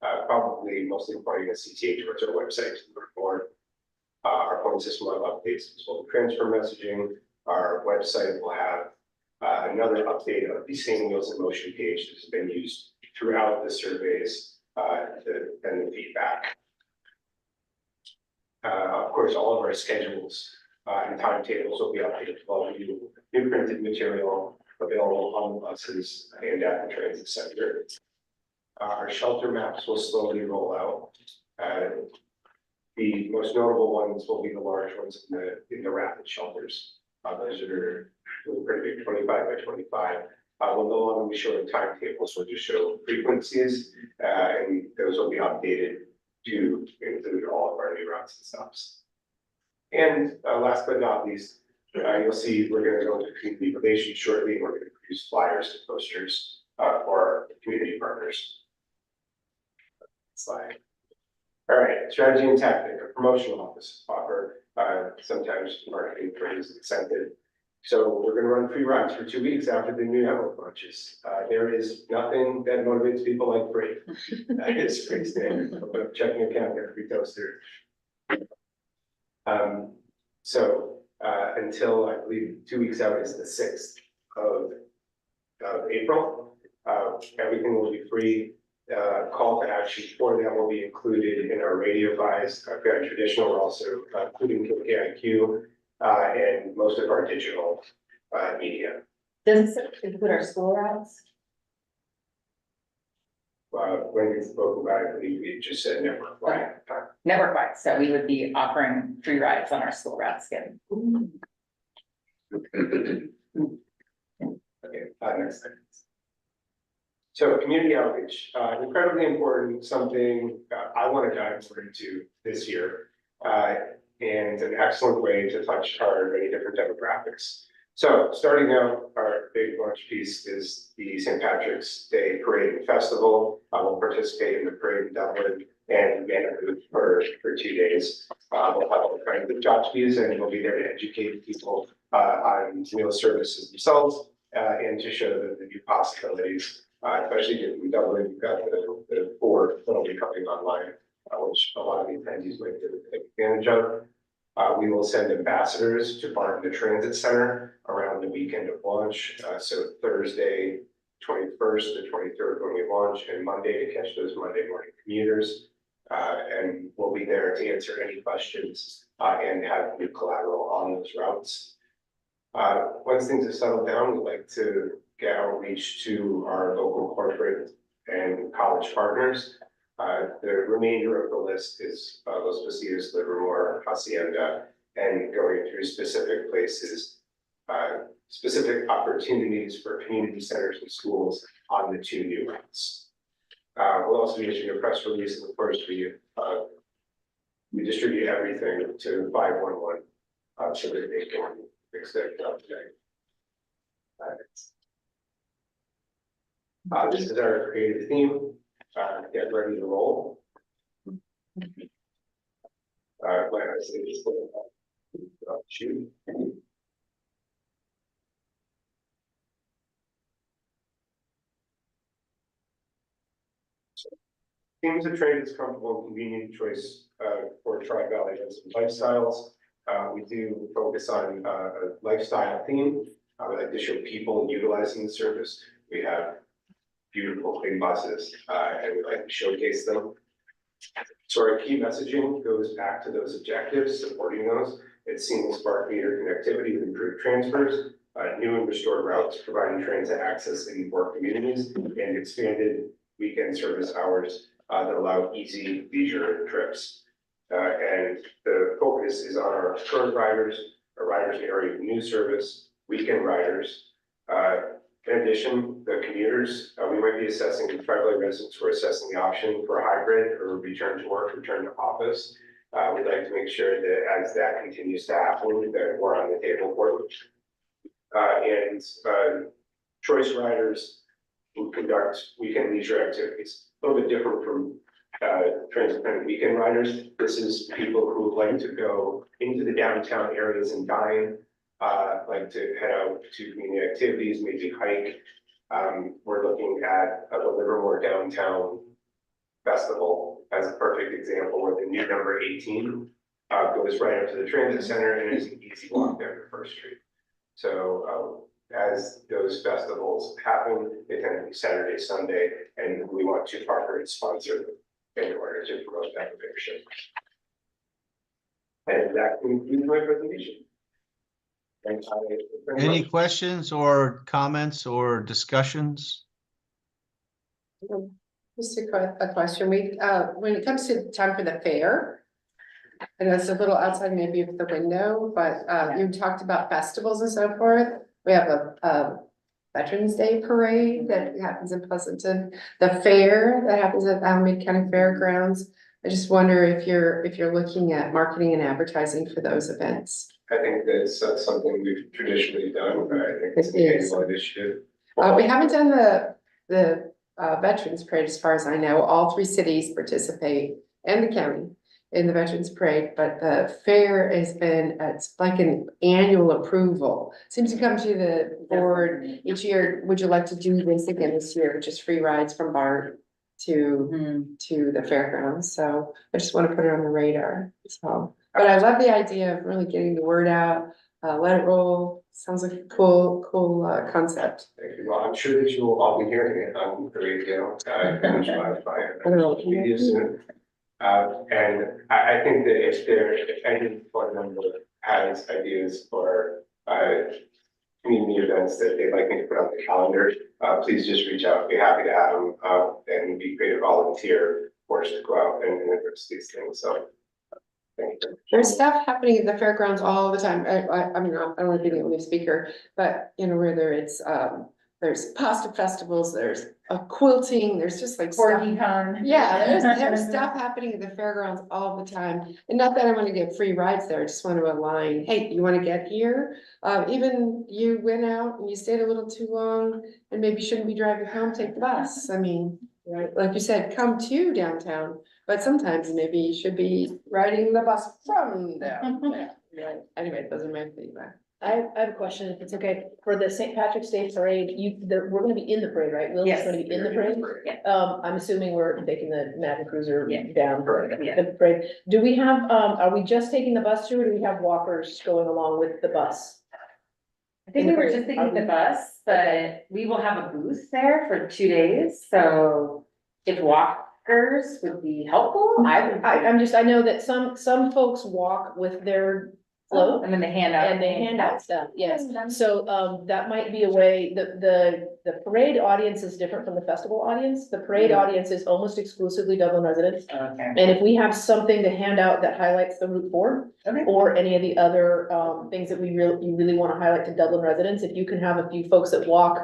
Probably mostly pointing a CTA towards our website to learn more. Our phone system will have updates as well as transfer messaging. Our website will have another update of the same Wheels in Motion page that has been used throughout the surveys and the feedback. Of course, all of our schedules and timetables will be updated with all new printed material available on the buses and at the transit center. Our shelter maps will slowly roll out. The most notable ones will be the large ones in the rapid shelters. Those are pretty big, 25 by 25. We'll no longer be showing timetables, we'll just show frequencies, and those will be updated to include all of our new routes and stops. And last but not least, you'll see we're going to go into community relations shortly, and we're going to produce flyers and posters for our community partners. Slide. All right, strategy and tactic, a promotional office offer. Sometimes marketing trends incentive. So we're going to run free rides for 2 weeks after the new network launches. There is nothing that motivates people like free. That is pretty standard. Open up checking account, get a free toaster. Until I believe 2 weeks out is the 6th of April, everything will be free. Call to action for that will be included in our radio buys. Very traditional, we're also including KIQ and most of our digital media. Does this include our school routes? When we spoke about it, we just said network wide. Network wide, so we would be offering free rides on our school routes again. Okay, next slide. So community outreach, incredibly important, something I want to dive more into this year, and an excellent way to touch our many different demographics. So starting out, our big launch piece is the St. Patrick's Day Parade and Festival. We'll participate in the parade in Dublin and Manhattan for 2 days. We'll have all kinds of tchotchkes, and we'll be there to educate people on meal services themselves and to show them the new possibilities. Especially in Dublin, you've got the board that'll be coming online, which a lot of the attendees might take advantage of. We will send ambassadors to Barton Transit Center around the weekend of launch. So Thursday, 21st to 23rd when we launch, and Monday to catch those Monday morning commuters. And we'll be there to answer any questions and have new collateral on those routes. Once things have settled down, we'd like to get outreach to our local corporate and college partners. The remainder of the list is Los Pasillos, Livermore, Hacienda, and going through specific places, specific opportunities for community centers and schools on the 2 new routes. We'll also be issuing a press release, and of course, we distribute everything to 511 so that they can fix their job today. This is our creative theme. Get ready to roll. When I say this, shoot. Teams of trade is comfortable and convenient choice for Tri-Valley and lifestyles. We do focus on a lifestyle theme. We like to show people utilizing the service. We have beautiful clean buses, and we like to showcase them. So our key messaging goes back to those objectives, supporting those. It's seamless smart meter connectivity with improved transfers, new and restored routes, providing transit access in work communities, and expanded weekend service hours that allow easy leisure trips. And the focus is on our current riders, our riders in area of new service, weekend riders. In addition, the commuters, we might be assessing, tribal residents, we're assessing the option for a hybrid or return to work, return to office. We'd like to make sure that as that continues to happen, that we're on the table for it. And choice riders who conduct weekend leisure activities, a little bit different from transit weekend riders. This is people who like to go into the downtown areas and dine, like to head out to community activities, maybe hike. We're looking at the Livermore Downtown Festival as a perfect example where the new number 18 goes right up to the transit center and it's an easy walk down to First Street. So as those festivals happen, they tend to be Saturday, Sunday, and we want to partner and sponsor them in order to promote that membership. And that concludes my presentation. Any questions or comments or discussions? Just a question, when it comes to time for the fair, and it's a little outside maybe of the window, but you talked about festivals and so forth. We have a Veterans Day parade that happens in Pleasanton, the fair that happens at Alameda County Fairgrounds. I just wonder if you're looking at marketing and advertising for those events. I think that's something we've traditionally done, but I think it's an annual initiative. We haven't done the Veterans Parade, as far as I know. All 3 cities participate and the county in the Veterans Parade, but the fair has been, it's like an annual approval. Seems to come to the board each year. Would you like to do this again this year? Just free rides from BART to the fairgrounds. So I just want to put it on the radar. So, but I love the idea of really getting the word out. Let it roll. Sounds like a cool concept. Thank you. Well, I'm sure that you will all be hearing it on the radio, and July media soon. And I think that if any board member has ideas for community events that they'd like me to put on the calendar, please just reach out. Be happy to have them and be great to volunteer for us to go out and address these things. So thank you. There's stuff happening at the fairgrounds all the time. I mean, I don't want to be the only speaker, but you know, whether it's there's pasta festivals, there's a quilting, there's just like stuff. Yeah, there's stuff happening at the fairgrounds all the time. And not that I want to get free rides there, I just want to align, hey, you want to get here? Even you went out and you stayed a little too long and maybe shouldn't be driving home, take the bus. I mean, right, like you said, come to downtown, but sometimes maybe you should be riding the bus from down there. Right. Anyway, those are my feedback. I have a question, if it's okay, for the St. Patrick's Day parade, we're gonna be in the parade, right? Will's Yes. gonna be in the parade? Yeah. I'm assuming we're taking the Magic Cruiser Yeah. down Yeah. the parade. Do we have, are we just taking the bus through, or do we have walkers going along with the bus? I think we were just thinking the bus, but we will have a booth there for 2 days, so if walkers would be helpful, I know that some folks walk with their float. And then they hand out. And they hand out stuff, yes. So, that might be a way, the parade audience is different from the festival audience. The parade audience is almost exclusively Dublin residents. Okay. And if we have something to hand out that highlights the Route 4 Okay. or any of the other, things that you really want to highlight to Dublin residents, if you can have a few folks that walk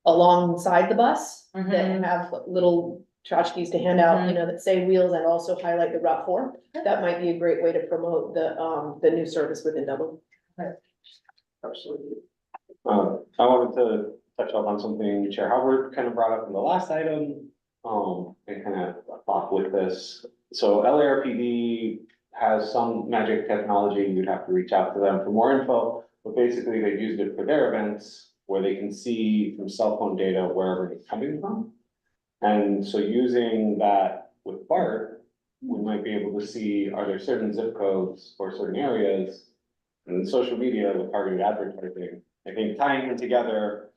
alongside the bus that have little tchotchkes to hand out, you know, that say wheels and also highlight the Route 4. That might be a great way to promote the new service within Dublin. Absolutely. I wanted to touch up on something Chair Howard kind of brought up in the last item, and kind of off with this. So LARPD has some magic technology. You'd have to reach out to them for more info, but basically they've used it for their events where they can see from cell phone data wherever it's coming from. And so using that with BART, we might be able to see, are there certain zip codes or certain areas? And social media with targeted advertising, I think tying them together,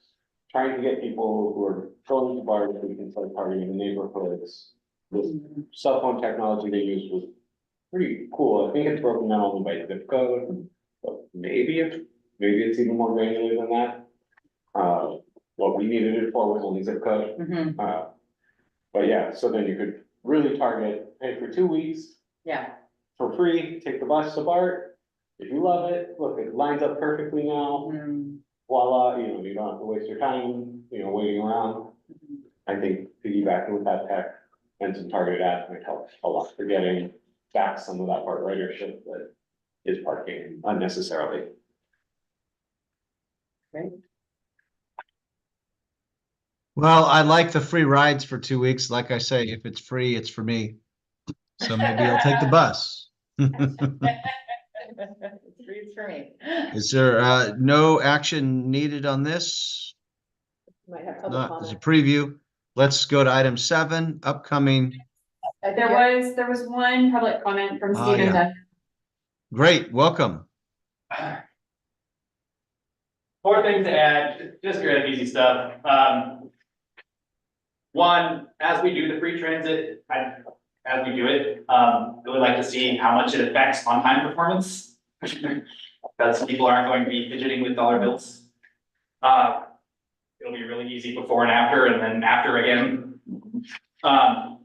trying to get people who are going to BART, we can start targeting the neighborhoods the cell phone technology they used was pretty cool. I think it's broken down only by zip code, but maybe it's even more granular than that. What we needed it for was only zip code. Mhm. But yeah, so then you could really target, pay for 2 weeks Yeah, for free, take the bus to BART. If you love it, look, it lines up perfectly now. Mm, Voila, you don't have to waste your time, waiting around. I think piggybacking with that tech and some targeted ads might help a lot for getting back some of that BART ridership that is parking unnecessarily. Well, I like the free rides for 2 weeks. Like I say, if it's free, it's for me. So maybe I'll take the bus. it's free for me. Is there no action needed on this? Might have public Not as a comment. preview. Let's go to item 7, upcoming. There was one public comment from Ah, Stephen yeah. Dunn. Great, welcome. 4 things to add, just good easy stuff. One, as we do the free transit, as we do it, really like to see how much it affects on-time performance. Because people aren't going to be fidgeting with dollar bills. It'll be really easy before and after, and then after again. I'd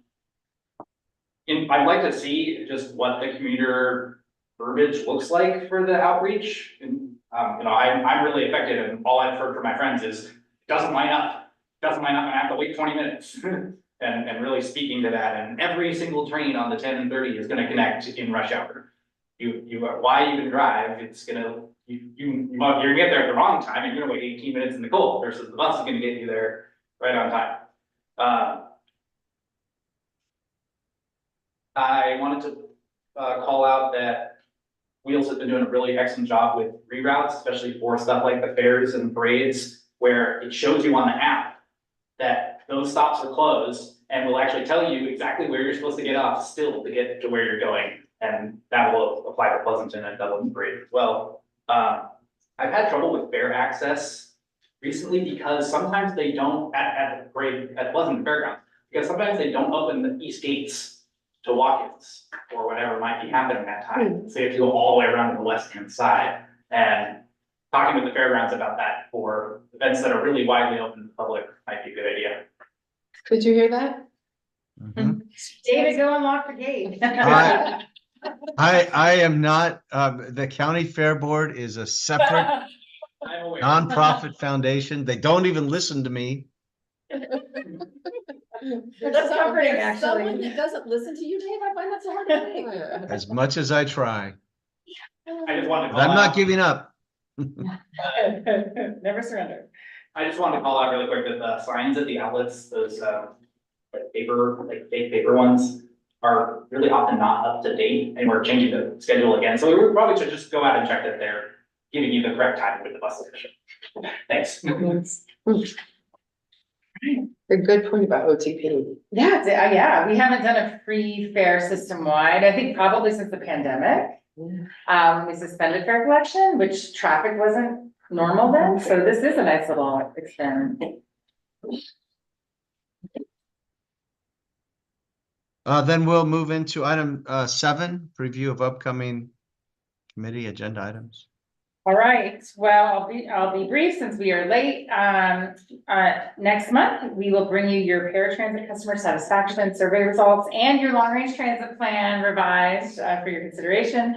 like to see just what the commuter verbiage looks like for the outreach. And, I'm really affected, and all I've heard from my friends is, doesn't line up. Doesn't line up, and I have to wait 20 minutes. And really speaking to that, and every single train on the 10 and 30 is gonna connect in rush hour. Why even drive, it's gonna, you're gonna get there at the wrong time, and you're gonna wait 18 minutes in the cold, versus the bus is gonna get you there right on time. I wanted to, call out that Wheels has been doing a really excellent job with reroutes, especially for stuff like the fairs and parades, where it shows you on the app that those stops are closed, and will actually tell you exactly where you're supposed to get off still to get to where you're going. And that will apply to Pleasanton and Dublin Parade as well. I've had trouble with fair access recently because sometimes they don't, at the parade, at Pleasanton Fairgrounds, because sometimes they don't open the east gates to walk-ins or whatever might be happening that time. So you have to go all the way around to the west-hand side. And talking with the fairgrounds about that for events that are really widely open to the public might be a good idea. Could you hear that? Mhm. David, go unlock the gate. I am not, the county fair board is a separate I'm aware. nonprofit foundation. They don't even listen to me. That's comforting, There's someone actually. that doesn't listen to you, Dave, I find that so hard to believe. As much as I try, I just wanted to but I'm call not out, giving up. Never surrender. I just wanted to call out really quick that the signs at the outlets, those, like fake paper ones, are really often not up to date, and we're changing the schedule again. So we probably should just go out and check that they're giving you the correct time with the bus station. Thanks. A good point about OTP. Yeah, we haven't done a free fare system-wide, I think probably since the pandemic. We suspended fare collection, which traffic wasn't normal then, so this is a nice little experiment. Then we'll move into item 7, preview of upcoming committee agenda items. All right, well, I'll be brief since we are late. Next month, we will bring you your paratransit customer satisfaction survey results and your long-range transit plan revised for your consideration.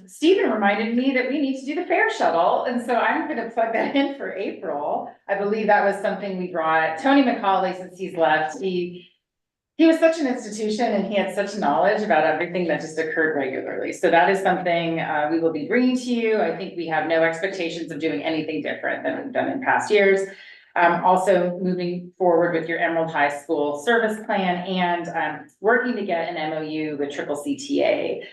Stephen reminded me that we need to do the fare shuttle, and so I'm gonna plug that in for April. I believe that was something we brought Tony McCauley, since he's left. He was such an institution and he had such knowledge about everything that just occurred regularly. So that is something we will be bringing to you. I think we have no expectations of doing anything different than we've done in past years. Also moving forward with your Emerald High School service plan and working to get an MOU with Triple CTA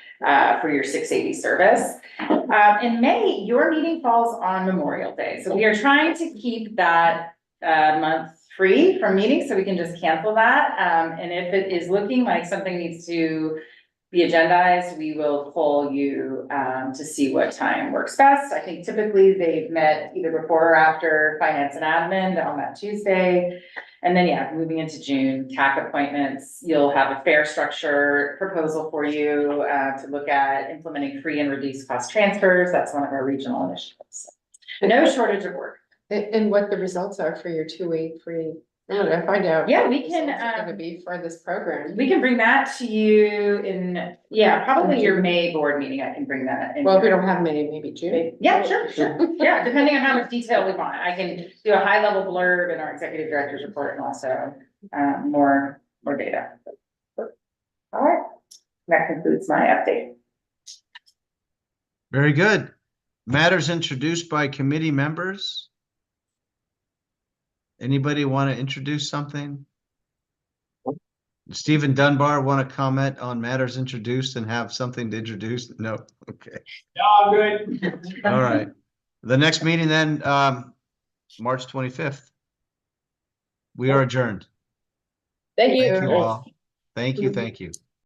for your 680 service. In May, your meeting falls on Memorial Day. So we are trying to keep that month free from meetings, so we can just cancel that. And if it is looking like something needs to be agendized, we will poll you to see what time works best. I think typically they've met either before or after finance and admin on that Tuesday. And then, yeah, moving into June, TAC appointments, you'll have a fare structure proposal for you to look at implementing free and reduced cost transfers. That's one of our regional initiatives. No shortage of work. And what the results are for your 2-week free, I'm gonna find out. Yeah, what we the can, results are Gonna be for this program. We can bring that to you in, yeah, probably your May board meeting. I can bring that in. Well, if we don't have May, maybe June. Yeah, sure. Yeah, depending on how much detail we want. I can do a high level blurb in our executive director's report and also more data. All right, that concludes my update. Very good. Matters introduced by committee members. Anybody want to introduce something? Stephen Dunbar want to comment on matters introduced and have something to introduce? No, okay, No, I'm good. all right. The next meeting then, March 25th. We are adjourned. Thank you. Thank you all. Thank you, thank you.